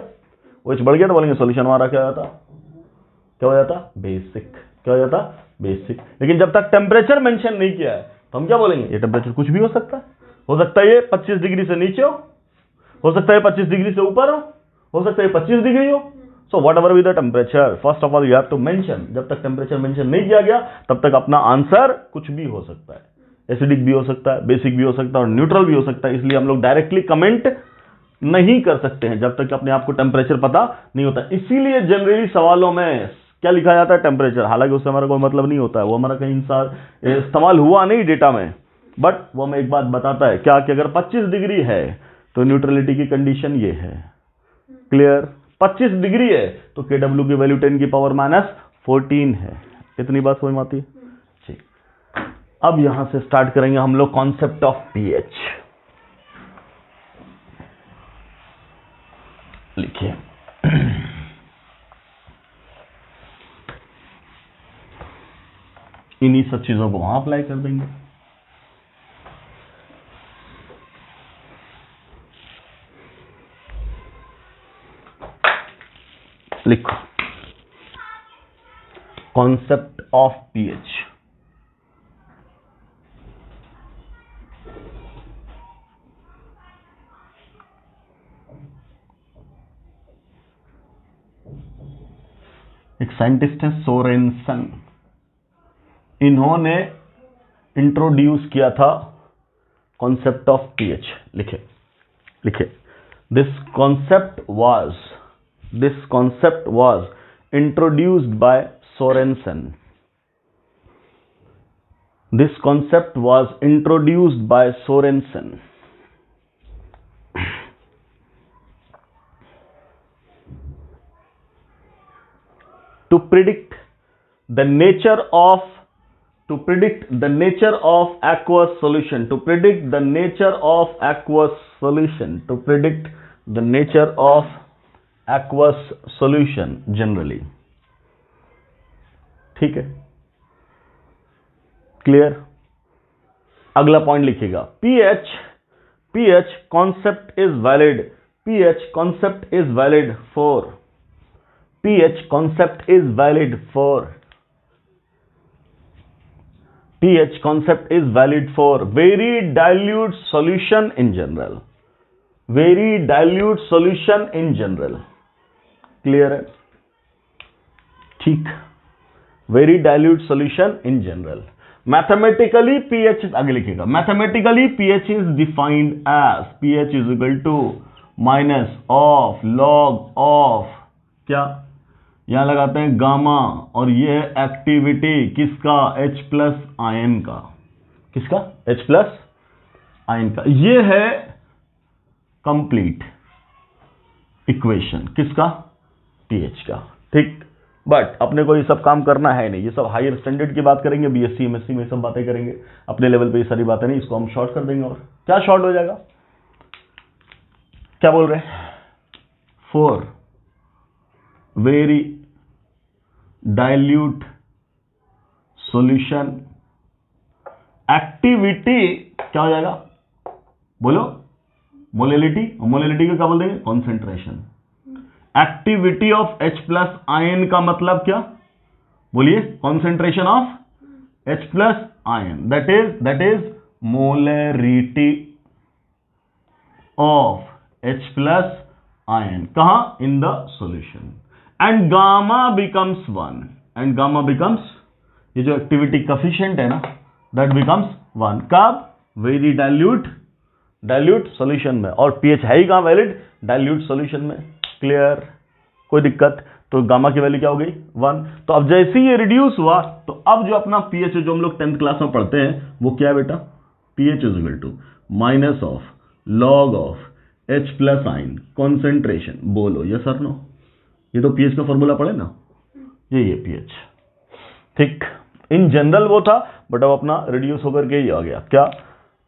तो बोलेंगे सोल्यूशन हमारा क्या हो जाता, बेसिक। क्या हो जाता, बेसिक। लेकिन जब तक टेम्परेचर मेंशन नहीं किया है तो हम क्या बोलेंगे, ये टेम्परेचर कुछ भी हो सकता है ये 25 डिग्री से नीचे हो सकता है 25 डिग्री से ऊपर हो सकता है 25 डिग्री हो। So whatever be the temperature, first of all you have to mention. जब तक टेम्परेचर मेंशन नहीं किया गया तब तक अपना आंसर कुछ भी हो सकता है, एसिडिक भी हो सकता है, बेसिक भी हो सकता है और न्यूट्रल भी हो सकता है। इसलिए हम लोग डायरेक्टली कमेंट नहीं कर सकते हैं जब तक अपने आप को टेम्परेचर पता नहीं होता। इसीलिए जनरली सवालों में क्या लिखा जाता है, टेम्परेचर। हालांकि उससे हमारा कोई मतलब नहीं होता है, वो हमारा कहीं इस्तेमाल हुआ नहीं डेटा में, बट वो हमें एक बात बताता है क्या, कि अगर 25 डिग्री है तो न्यूट्रलिटी की कंडीशन ये है। क्लियर। 25 डिग्री है तो KW की वैल्यू 10 की पावर -14 है। इतनी बात समझ में आती है। ठीक, अब यहां से स्टार्ट करेंगे हम लोग कॉन्सेप्ट ऑफ pH। लिखिए इन्हीं सब चीजों को वहां अप्लाई कर देंगे। लिखो कॉन्सेप्ट ऑफ पीएच। एक साइंटिस्ट है सोरेनसन, इन्होंने इंट्रोड्यूस किया था कॉन्सेप्ट ऑफ पीएच। लिखे लिखे this concept was introduced by Sorensen. This concept was introduced by Sorensen. to predict the nature of aqueous solution generally। ठीक है, क्लियर। अगला पॉइंट लिखिएगा, pH concept is valid for very dilute solution in general। Clear है, ठीक। Very dilute solution in general. Mathematically pH, आगे लिखिएगा, mathematically pH is defined as pH is equal to minus of log of क्या, यहां लगाते हैं gamma, और ये है एक्टिविटी किसका, H प्लस आयन का। किसका, H प्लस आयन का। ये है कंप्लीट इक्वेशन किसका, pH का। ठीक, बट अपने को ये सब काम करना है नहीं, ये सब हायर स्टैंडर्ड की बात करेंगे, बीएससी एमएससी में सब बातें करेंगे। अपने लेवल पे ये सारी बातें नहीं, इसको हम शॉर्ट कर देंगे। और क्या शॉर्ट हो जाएगा, क्या बोल रहे हैं, for very dilute solution activity क्या हो जाएगा, बोलो, मोलेलिटी को क्या बोल देंगे, concentration. Activity of H plus ion का मतलब क्या, बोलिए, concentration of H plus ion, that is molarity of H plus ion, कहां, in the solution. And gamma becomes 1, ये जो एक्टिविटी कोफिशिएंट है ना, दैट बिकम्स 1, कब, वेरी डाइल्यूट सॉल्यूशन में। और pH है ही कहां, वैलिड डाइल्यूट सॉल्यूशन में। क्लियर, कोई दिक्कत, तो गामा की वैल्यू क्या हो गई, 1। तो अब जैसे ही ये रिड्यूस हुआ, तो अब जो अपना pH जो हम लोग 10th क्लास में पढ़ते हैं वो क्या है बेटा, pH is equal to minus of log of H plus ion concentration. बोलो यस और नो, ये तो pH का फॉर्मूला पढ़े ना, ये pH। ठीक, इन जनरल वो था, बट अब अपना रिड्यूस होकर के ही आ गया, क्या,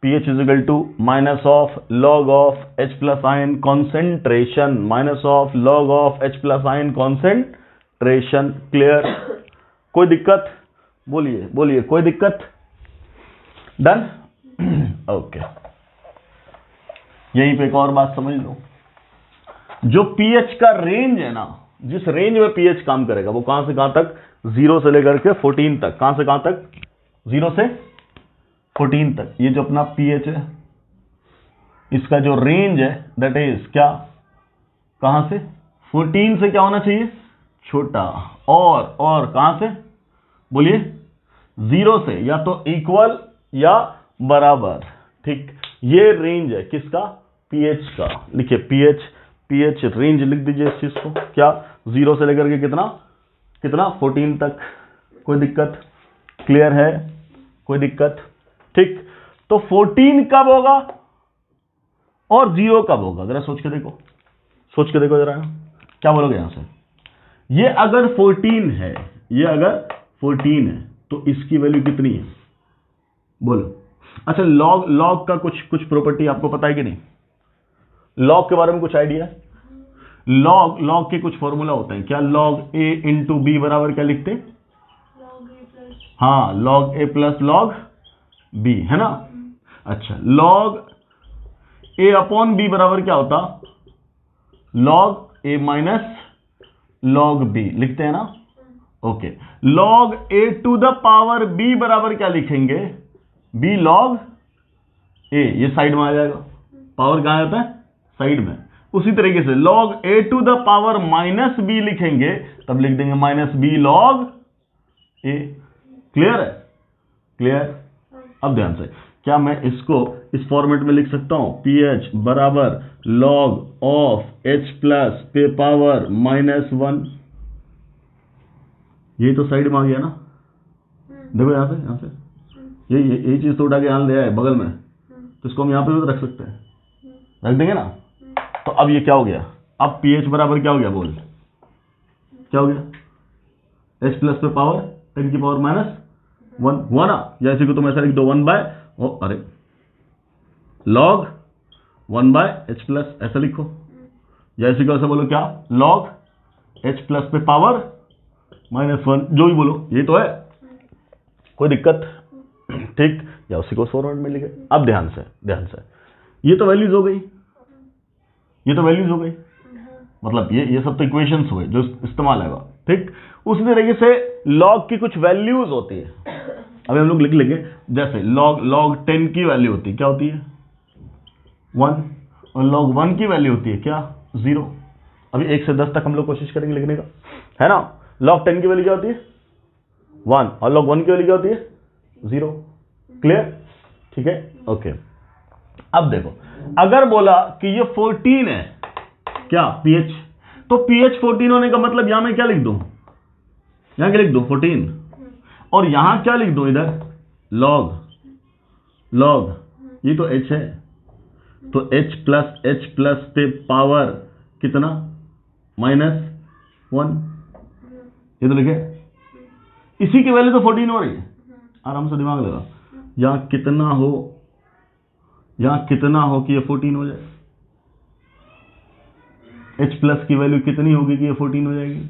pH is equal to minus of log of H plus ion concentration, minus of log of H plus ion concentration. Clear, कोई दिक्कत, बोलिए कोई दिक्कत, डन। ओके, यहीं पे एक और बात समझ लो, जो pH का रेंज है ना, जिस रेंज में pH काम करेगा वो कहां से कहां तक, 0 से लेकर के 14 तक। कहां से कहां तक, 0 से 14 तक। ये जो अपना pH है, इसका जो रेंज है दैट इज क्या, कहां से, 14 से क्या होना चाहिए, छोटा, और कहां से, बोलिए, 0 से, या तो इक्वल या बराबर। ठीक, ये रेंज है किसका, pH का। लिखिए pH रेंज लिख दीजिए इस चीज को, क्या, 0 से लेकर के कितना 14 तक। कोई दिक्कत, क्लियर है, कोई दिक्कत। ठीक, तो 14 कब होगा और 0 कब होगा, जरा सोच के देखो जरा, क्या बोलोगे यहां से। ये अगर 14 है, तो इसकी वैल्यू कितनी है, बोलो। अच्छा, लॉग का कुछ प्रॉपर्टी आपको पता है कि नहीं, लॉग के बारे में कुछ आइडिया, लॉग के कुछ फॉर्मूला होते हैं क्या, लॉग a इंटू बी बराबर क्या लिखते हैं, हाँ log a plus log b है ना। अच्छा log a अपॉन b बराबर क्या होता, log a minus log b लिखते हैं ना। Okay log a to the power b बराबर क्या लिखेंगे, b log a, ये साइड में आ जाएगा, पावर कहां आता है साइड में। उसी तरीके से log a to the power minus b लिखेंगे, तब लिख देंगे minus b log a। Clear है, क्लियर। अब ध्यान से, क्या मैं इसको इस फॉर्मेट में लिख सकता हूं, pH बराबर log ऑफ h प्लस पे पावर -1, ये तो साइड में आ गया ना। देखो यहां से ये चीज तो उठा के यहां ले आए बगल में, तो इसको हम यहां पे भी तो रख सकते हैं, रख देंगे ना। तो अब ये क्या हो गया, अब pH बराबर क्या हो गया, बोल क्या हो गया, h प्लस पे पावर 10 की पावर -1 हुआ ना। या इसी को तुम ऐसा लिख दो 1 बाय, अरे log 1 बाय h प्लस, ऐसा लिखो। या इसी को ऐसा बोलो क्या, log h प्लस पे पावर -1, जो भी बोलो, ये तो है, कोई दिक्कत, ठीक। या उसी को फॉर्मेट में लिखे। अब ध्यान से, ये तो वैल्यूज हो गई, ये तो वैल्यूज हो गई, मतलब ये सब तो इक्वेशंस हुए जो इस्तेमाल है, ठीक। उसी तरीके से log की कुछ वैल्यूज होती है, अभी हम लोग लिख लेंगे। जैसे log 10 की वैल्यू होती है, क्या होती है 1, और log 1 की वैल्यू होती है क्या 0। अभी 1 से 10 तक हम लोग कोशिश करेंगे लिखने का, है ना। log 10 की वैल्यू क्या होती है 1, और log 1 की वैल्यू क्या होती है 0। क्लियर, ठीक है, ओके। अब देखो, अगर बोला कि ये 14 है क्या pH, तो pH 14 होने का मतलब यहां मैं क्या लिख दूं, यहां क्या लिख दूं 14, और यहां क्या लिख दूं इधर log, ये तो h है, तो h प्लस पे पावर कितना -1, ये तो लिखे। इसी की वैल्यू तो 14 हो रही है, आराम से दिमाग लगा, यहां कितना हो कि ये 14 हो जाए, h प्लस की वैल्यू कितनी होगी कि ये 14 हो जाएगी,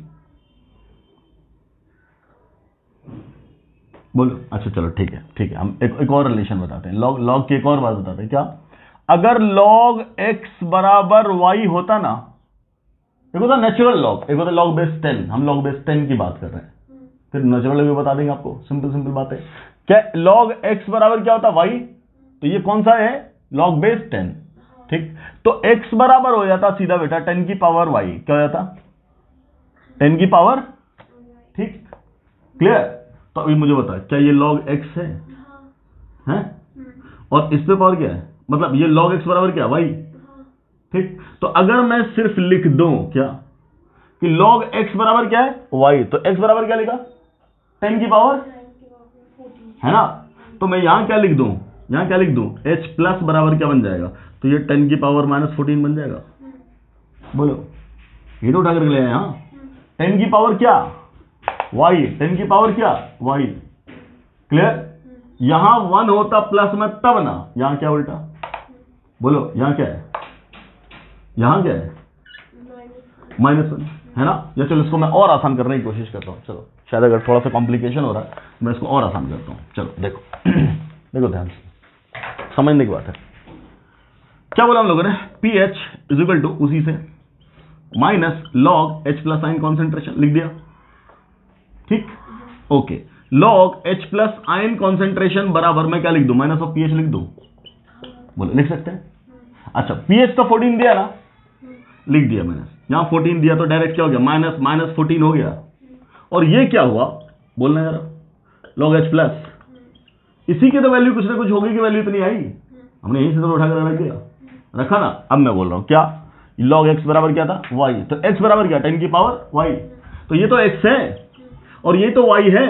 बोलो। अच्छा चलो ठीक है, हम एक और रिलेशन बताते हैं, log की एक और बात बताते हैं। क्या, अगर log x बराबर y होता ना, एक होता नेचुरल लॉग, एक होता log बेस 10, हम log बेस 10 की बात कर रहे हैं, फिर नेचुरल भी बता देंगे आपको, सिंपल बात है। क्या log x बराबर क्या होता y, तो ये कौन सा है log बेस 10, ठीक। तो x बराबर हो जाता सीधा बेटा 10 की पावर y, क्या हो जाता 10 की पावर, ठीक, क्लियर। तो अभी मुझे बता, क्या ये log x है, हैं, और इस पे पावर क्या है, मतलब ये log x बराबर क्या y, ठीक। तो अगर मैं सिर्फ लिख दूं क्या कि log x बराबर क्या है y, तो x बराबर क्या लिखा 10 की पावर, है ना। तो मैं यहां क्या लिख दूं, h प्लस बराबर क्या बन जाएगा, तो ये 10 की पावर -14 बन जाएगा। बोलो, ये तो उठा कर ले आए, हाँ 10 की पावर क्या y, 10 की पावर क्या y, क्लियर। यहां 1 होता प्लस में तब ना, यहां क्या उल्टा, बोलो यहां क्या है, -1 है ना। या चलो इसको मैं और आसान करने की कोशिश करता हूं, चलो शायद अगर थोड़ा सा कॉम्प्लिकेशन हो रहा है मैं इसको और आसान करता हूं। चलो देखो ध्यान से समझने की बात है। क्या बोला हम लोगों ने, pH इज इक्वल टू उसी से minus log h plus ion concentration, लिख दिया, ठीक, okay. log h plus ion concentration बराबर मैं क्या लिख दूं, माइनस ऑफ pH लिख दूं, बोलो लिख सकते हैं। अच्छा pH तो 14 दिया ना, लिख दिया मैंने, यहां 14 दिया तो डायरेक्ट क्या हो गया -14 हो गया, और ये क्या हुआ बोलना यार, log h प्लस, इसी की तो वैल्यू कुछ ना कुछ होगी, की वैल्यू इतनी आई, हमने यहीं से तो उठा कर रख दिया, रखा ना। अब मैं बोल रहा हूं क्या, log x बराबर क्या था y, तो x बराबर क्या 10 की पावर y, तो ये तो x है और ये तो y है,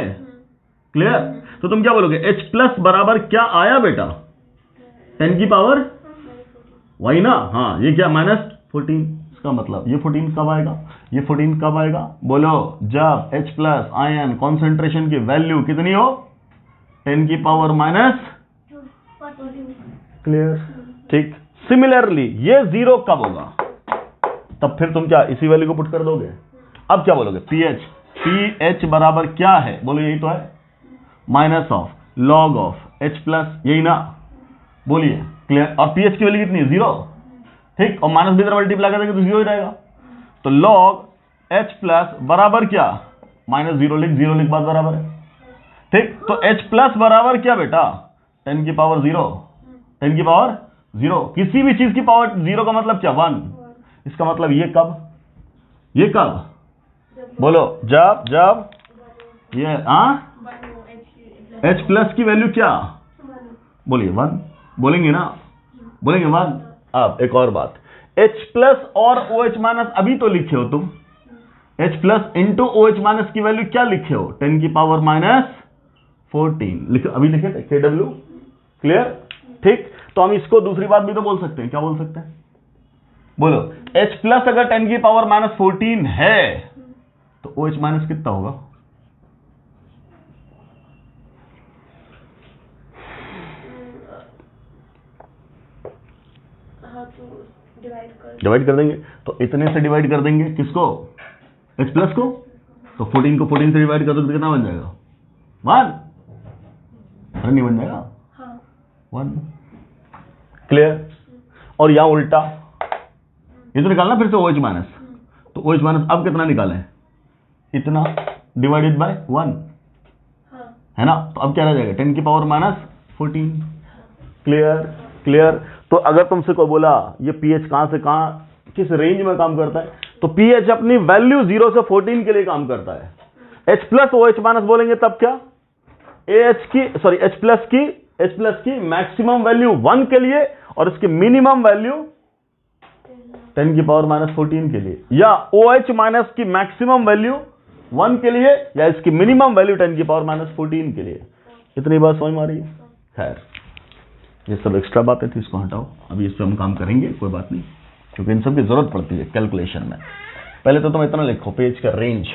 क्लियर। तो तुम क्या बोलोगे, h प्लस बराबर क्या आया बेटा 10 की पावर y ना, हाँ ये क्या -14, इसका मतलब ये 14 कब आएगा, ये 14 कब आएगा, बोलो जब h प्लस आयन कॉन्सेंट्रेशन की वैल्यू कितनी हो 10 की पावर -, क्लियर, ठीक। सिमिलरली ये 0 कब होगा, तब फिर तुम क्या इसी वैल्यू को पुट कर दोगे। अब क्या बोलोगे, pH बराबर क्या है, बोलो यही तो है minus of log of H plus, यही ना, बोलिए क्लियर। और पीएच की वैल्यू कितनी है 0, ठीक, और माइनस भी मल्टीप्लाई कर देंगे तो 0 ही रहेगा। तो लॉग एच प्लस बराबर क्या, माइनस 0 लिख बात बराबर है, ठीक। तो एच प्लस बराबर क्या बेटा, 10 की पावर 0, 10 की पावर 0। किसी भी चीज की पावर 0 का मतलब क्या 1। इसका मतलब ये कब बोलो, जब ये एच प्लस की वैल्यू क्या, बोलिए 1, बोलेंगे ना, बोलेंगे 1। अब एक और बात, एच प्लस और ओ एच माइनस अभी तो लिखे हो तुम, H plus into O H minus की वैल्यू क्या लिखे हो, 10 की पावर माइनस 14 लिखे, अभी लिखे थे KW, क्लियर, ठीक। तो हम इसको दूसरी बात भी तो बोल सकते हैं, क्या बोल सकते हैं, बोलो, एच प्लस अगर 10 की पावर माइनस 14 है तो ओ एच माइनस कितना होगा, हाँ तो डिवाइड कर देंगे, तो इतने से डिवाइड कर देंगे किसको, एच प्लस को, तो 14 को 14 से डिवाइड कर दो तो कितना बन जाएगा 1, अरे नहीं बन जाएगा, हाँ 1, क्लियर। और यहां उल्टा, ये तो निकालना फिर से ओ एच माइनस, तो ओ एच माइनस अब कितना निकालें, इतना डिवाइडेड बाय 1, हाँ है ना। तो अब क्या रह जाएगा 10 की पावर माइनस 14, क्लियर। तो अगर तुमसे कोई बोला ये पीएच कहां से कहां किस रेंज में काम करता है, तो पीएच अपनी वैल्यू 0 से 14 के लिए काम करता है। H plus O H minus बोलेंगे तब क्या, एच प्लस की मैक्सिमम वैल्यू 1 के लिए और इसकी मिनिमम वैल्यू 10 की पावर माइनस 14 के लिए, या ओ एच माइनस की मैक्सिमम वैल्यू 1 के लिए या इसकी मिनिमम वैल्यू 10 की पावर माइनस 14 के लिए। इतनी बात समझ में आ रही है। खैर ये सब एक्स्ट्रा बातें थी, इसको हटाओ, अभी इस पर हम काम करेंगे, कोई बात नहीं, क्योंकि इन सब की जरूरत पड़ती है कैलकुलेशन में। पहले तो तुम इतना लिखो, पेज का रेंज,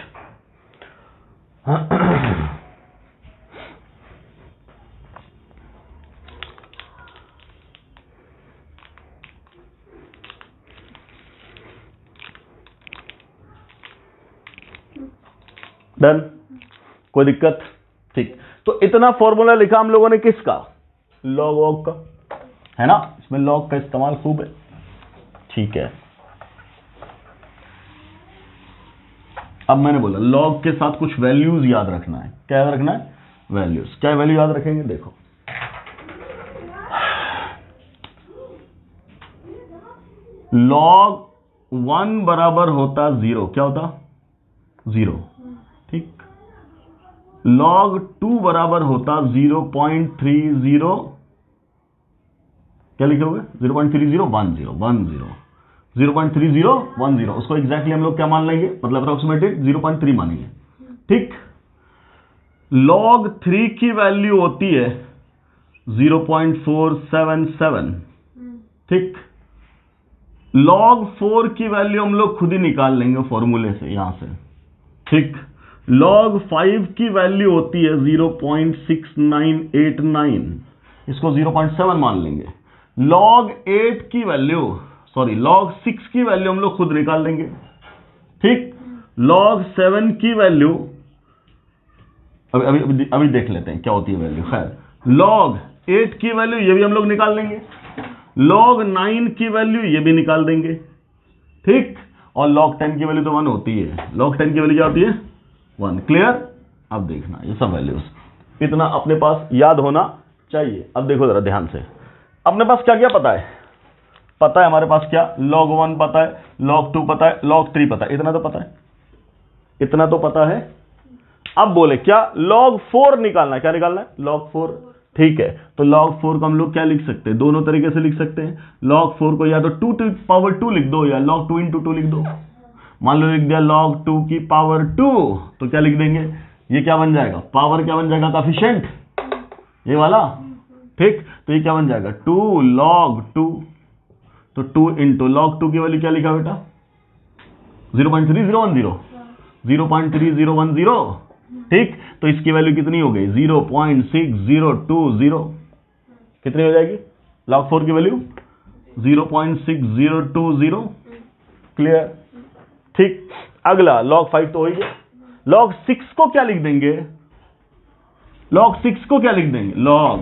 डन, कोई दिक्कत, ठीक। तो इतना फॉर्मूला लिखा हम लोगों ने किसका, लॉग वॉग का, है ना, इसमें लॉग का इस्तेमाल खूब है, ठीक है। अब मैंने बोला लॉग के साथ कुछ वैल्यूज याद रखना है, क्या याद रखना है, वैल्यूज। क्या वैल्यू याद रखेंगे, देखो लॉग 1 बराबर होता 0, क्या होता 0, ठीक। लॉग 2 बराबर होता 0.30, क्या लिखोगे 0.3010, 0.3010, उसको एग्जैक्टली हम लोग क्या मान लेंगे, मतलब अप्रोक्सीमेटेड 0.3 मानेंगे, ठीक। लॉग 3 की वैल्यू होती है 0.477, ठीक। लॉग 4 की वैल्यू हम लोग खुद ही निकाल लेंगे फॉर्मूले से यहां से, ठीक। लॉग 5 की वैल्यू होती है 0.6989, इसको 0.7 मान लेंगे। लॉग 8 की वैल्यू, सॉरी लॉग 6 की वैल्यू हम लोग खुद निकाल लेंगे, ठीक। लॉग 7 की वैल्यू अभी देख लेते हैं क्या होती है वैल्यू। खैर लॉग 8 की वैल्यू ये भी हम लोग निकाल लेंगे, लॉग 9 की वैल्यू ये भी निकाल देंगे, ठीक। और लॉग 10 की वैल्यू तो 1 होती है, लॉग 10 की वैल्यू क्या होती है 1, क्लियर। अब देखना ये सब वैल्यूज इतना अपने पास याद होना चाहिए। अब देखो जरा ध्यान से, अपने पास क्या क्या पता है, पता है हमारे पास क्या, log 1 पता है, log 2 पता है, log 3 पता है, इतना तो पता है, इतना तो पता है। अब बोले क्या log 4 निकालना है, क्या निकालना है log 4, ठीक है। तो log 4 को हम लोग क्या लिख सकते हैं, दोनों तरीके से लिख सकते हैं। log 4 को या तो 2 की पावर 2 लिख दो या log 2 into 2 लिख दो। मान लो लिख दिया log 2 की पावर 2, तो क्या लिख देंगे, ये क्या बन जाएगा, पावर क्या बन जाएगा, कोएफिशिएंट, ये वाला, ठीक। तो ये क्या बन जाएगा 2 log 2, तो 2 into log 2 की वैल्यू क्या लिखा बेटा 0.3010, 0.3010, ठीक। तो इसकी वैल्यू कितनी हो गई 0.6020, कितनी हो जाएगी log 4 की वैल्यू 0.6020, क्लियर, ठीक। अगला log 5 तो हो ही गया। log 6 को क्या लिख देंगे, log 6 को क्या लिख देंगे, log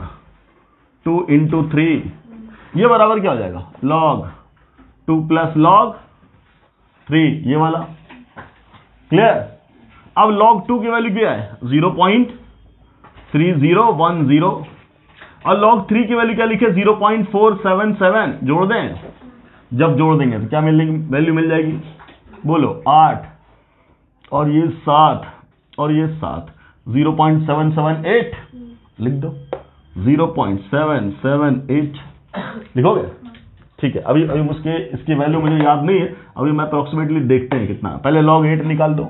2 इंटू 3, ये बराबर क्या हो जाएगा, log 2 प्लस log 3, ये वाला। क्लियर। अब log 2 की वैल्यू क्या है, 0.3010, और log 3 की वैल्यू क्या लिखे, 0.477। जोड़ दें, जब जोड़ देंगे तो क्या मिलेगी, वैल्यू मिल जाएगी, बोलो 8 और ये 7 और ये 7, 0.778 लिख दो, 0.778 लिखोगे। ठीक है, अभी इसकी वैल्यू मुझे याद नहीं है, अभी मैं अप्रोक्सीमेटली देखते हैं कितना। पहले log 8 निकाल दो,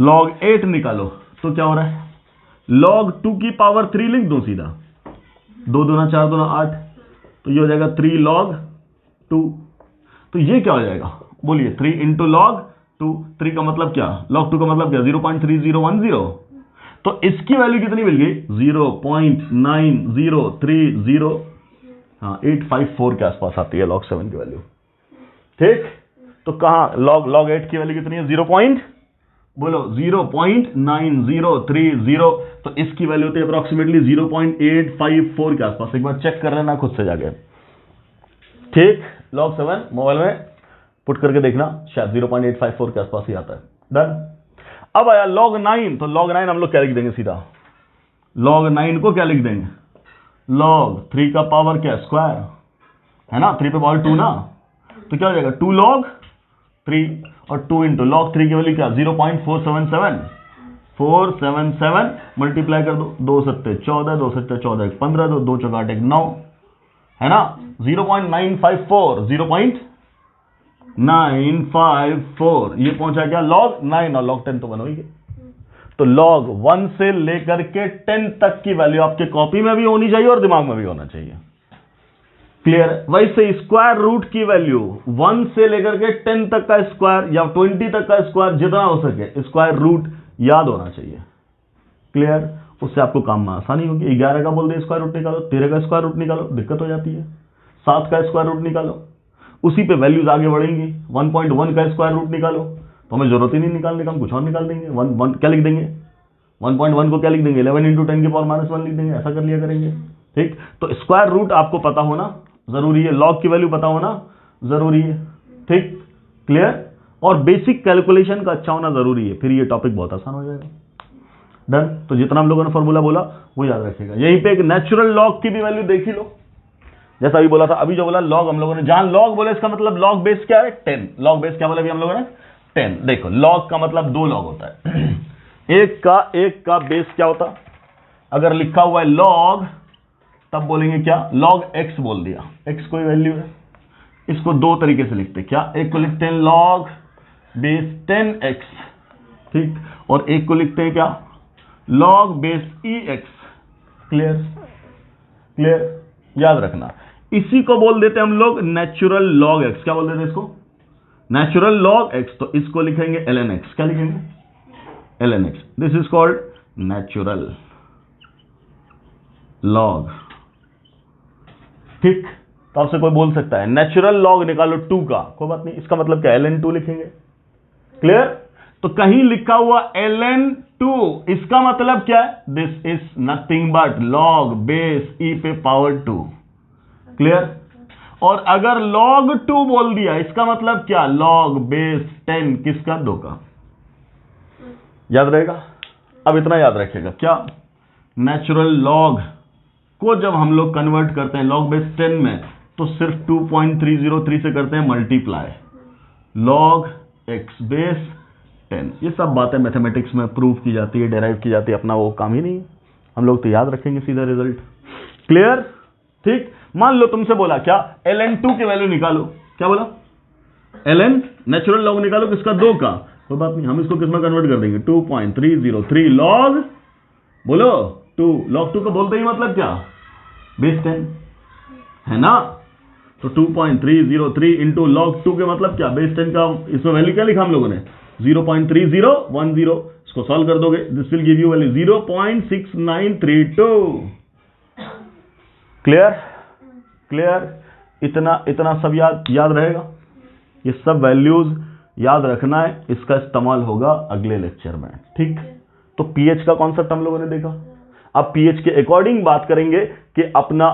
log 8 निकालो तो क्या हो रहा है, log 2 की पावर 3 लिख दो सीधा, 2 दूना 4 दूना 8, तो ये हो जाएगा 3 log 2। तो ये क्या हो जाएगा, बोलिए 3 इंटू log 2, 3 का मतलब क्या, log 2 का मतलब क्या, 0.3010। तो इसकी वैल्यू कितनी मिल गई, 0.9030, हाँ 854 के आसपास आती है log 7 की वैल्यू। ठीक, तो कहां log 8 की वैल्यू कितनी है, 0.9030, तो इसकी वैल्यू होती है अप्रोक्सीमेटली 0.854 के आसपास। एक बार चेक कर लेना खुद से जाके। ठीक, log 7 मोबाइल में पुट करके देखना, शायद 0.854 के आसपास ही आता है। डन। अब आया log 9, तो log 9 हम लोग क्या लिख देंगे सीधा, log 9 को क्या लिख देंगे, log 3 का पावर क्या, स्क्वायर है ना, 3 पे पावर 2 ना, तो क्या हो जाएगा 2 log 3, और 2 इंटू log 3 की वैल्यू क्या, 0.477 मल्टीप्लाई कर दो, 2 सत्ते 14, 2 सत्ते 14, 15, 2 चौका 8, 9 है ना, 0.954, 0.954, ये पहुंचा क्या log 9, और log 10 तो बनोगी। तो log 1 से लेकर के 10 तक की वैल्यू आपके कॉपी में भी होनी चाहिए और दिमाग में भी होना चाहिए। क्लियर। वैसे स्क्वायर रूट की वैल्यू 1 से लेकर के 10 तक का स्क्वायर या 20 तक का स्क्वायर, जितना हो सके स्क्वायर रूट याद होना चाहिए। क्लियर, उससे आपको काम में आसानी होगी। 11 का बोल दे स्क्वायर रूट निकालो, 13 का स्क्वायर रूट निकालो, दिक्कत हो जाती है। 7 का स्क्वायर रूट निकालो, उसी पे वैल्यूज आगे बढ़ेंगी। 1.1 का स्क्वायर रूट निकालो, तो हमें जरूरत ही नहीं निकालने का, हम कुछ और निकाल देंगे। 1 क्या लिख देंगे, 1.1 को क्या लिख देंगे, 11 इंटू 10 की पावर -1 लिख देंगे, ऐसा कर लिया करेंगे। ठीक, तो स्क्वायर रूट आपको पता होना जरूरी है, लॉग की वैल्यू पता होना जरूरी है। ठीक, क्लियर। और बेसिक कैलकुलेशन का अच्छा होना जरूरी है, फिर ये टॉपिक बहुत आसान हो जाएगा। डन। तो जितना हम लोगों ने फॉर्मूला बोला वो याद रखिएगा। यहीं पे एक नेचुरल लॉग की भी वैल्यू देख ही लो, जैसा अभी बोला था। अभी जो बोला लॉग हम लोगों ने, जहां लॉग बोले इसका मतलब लॉग बेस क्या है, 10। लॉग बेस क्या बोला अभी हम लोगों ने, 10। देखो लॉग का मतलब 2 लॉग होता है। एक का बेस क्या होता, अगर लिखा हुआ है लॉग तब बोलेंगे क्या, log x बोल दिया, x कोई वैल्यू है। इसको 2 तरीके से लिखते, क्या, एक को लिखते हैं log बेस 10x, ठीक, और एक को लिखते हैं क्या, log base ex। Clear, clear, याद रखना। इसी को बोल देते हैं हम लोग नेचुरल log x। क्या बोल देते हैं इसको, नेचुरल log x। तो इसको लिखेंगे ln x। क्या लिखेंगे, ln x। This is called natural log। ठीक, तो आपसे कोई बोल सकता है नेचुरल लॉग निकालो 2 का, कोई बात नहीं, इसका मतलब क्या, ln2 लिखेंगे। क्लियर। तो कहीं लिखा हुआ ln2, इसका मतलब क्या है, this is nothing but log base e पे पावर 2। क्लियर। और अगर log 2 बोल दिया, इसका मतलब क्या, log बेस 10 किसका, 2 का। याद रहेगा। अब इतना याद रखिएगा, क्या, नेचुरल लॉग को जब हम लोग कन्वर्ट करते हैं log बेस 10 में, तो सिर्फ 2.303 से करते हैं मल्टीप्लाई, log x बेस 10। ये सब बातें मैथमेटिक्स में प्रूव की जाती है, डेराइव की जाती है, अपना वो काम ही नहीं, हम लोग तो याद रखेंगे सीधा रिजल्ट। क्लियर। ठीक, मान लो तुमसे बोला क्या, ln2 की वैल्यू निकालो। क्या बोला, ln नेचुरल लॉग निकालो किसका, 2 का। कोई बात नहीं, हम इसको किसमें कन्वर्ट कर देंगे, 2.303 log, बोलो 2, log 2 का बोलते ही मतलब क्या, बेस 10 है ना। तो 2.303 इंटू log 2 के मतलब क्या, बेस 10 का। इसमें वैल्यू क्या लिखा हम लोगों ने, 0.3010। इसको सॉल्व कर दोगे, this will give you value 0.6932। Clear, clear. इतना सब याद रहेगा। ये सब वैल्यूज याद रखना है, इसका इस्तेमाल होगा अगले लेक्चर में। ठीक, तो पीएच का कॉन्सेप्ट हम लोगों ने देखा। अब पीएच के अकॉर्डिंग बात करेंगे कि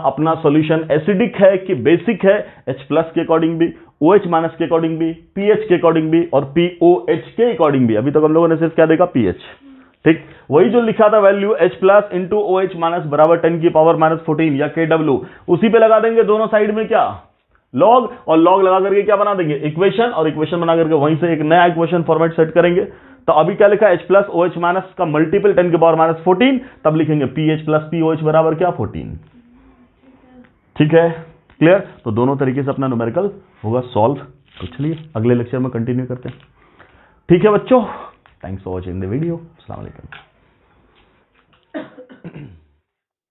अपना सॉल्यूशन एसिडिक है कि बेसिक है, H+ के अकॉर्डिंग भी, OH- के अकॉर्डिंग भी, पीएच के अकॉर्डिंग भी और POH के अकॉर्डिंग भी। अभी तक हम लोगों ने सिर्फ क्या देखा, पीएच। ठीक, वही जो लिखा था वैल्यू H+ इंटू OH- बराबर 10⁻14 या KW, उसी पे लगा देंगे दोनों साइड में क्या, लॉग, और लॉग लगा करके क्या बना देंगे, इक्वेशन, और इक्वेशन बना करके वहीं से एक नया इक्वेशन फॉर्मेट सेट करेंगे। तो अभी क्या लिखा, H+ OH- का मल्टीपल 10⁻14, तब लिखेंगे PH+ POH बराबर क्या, 14। ठीक है, क्लियर। तो दोनों तरीके से अपना न्यूमेरिकल होगा सॉल्व। तो चलिए अगले लेक्चर में कंटिन्यू करते हैं। ठीक है बच्चों, thanks for watching the video. अस्सलाम वालेकुम।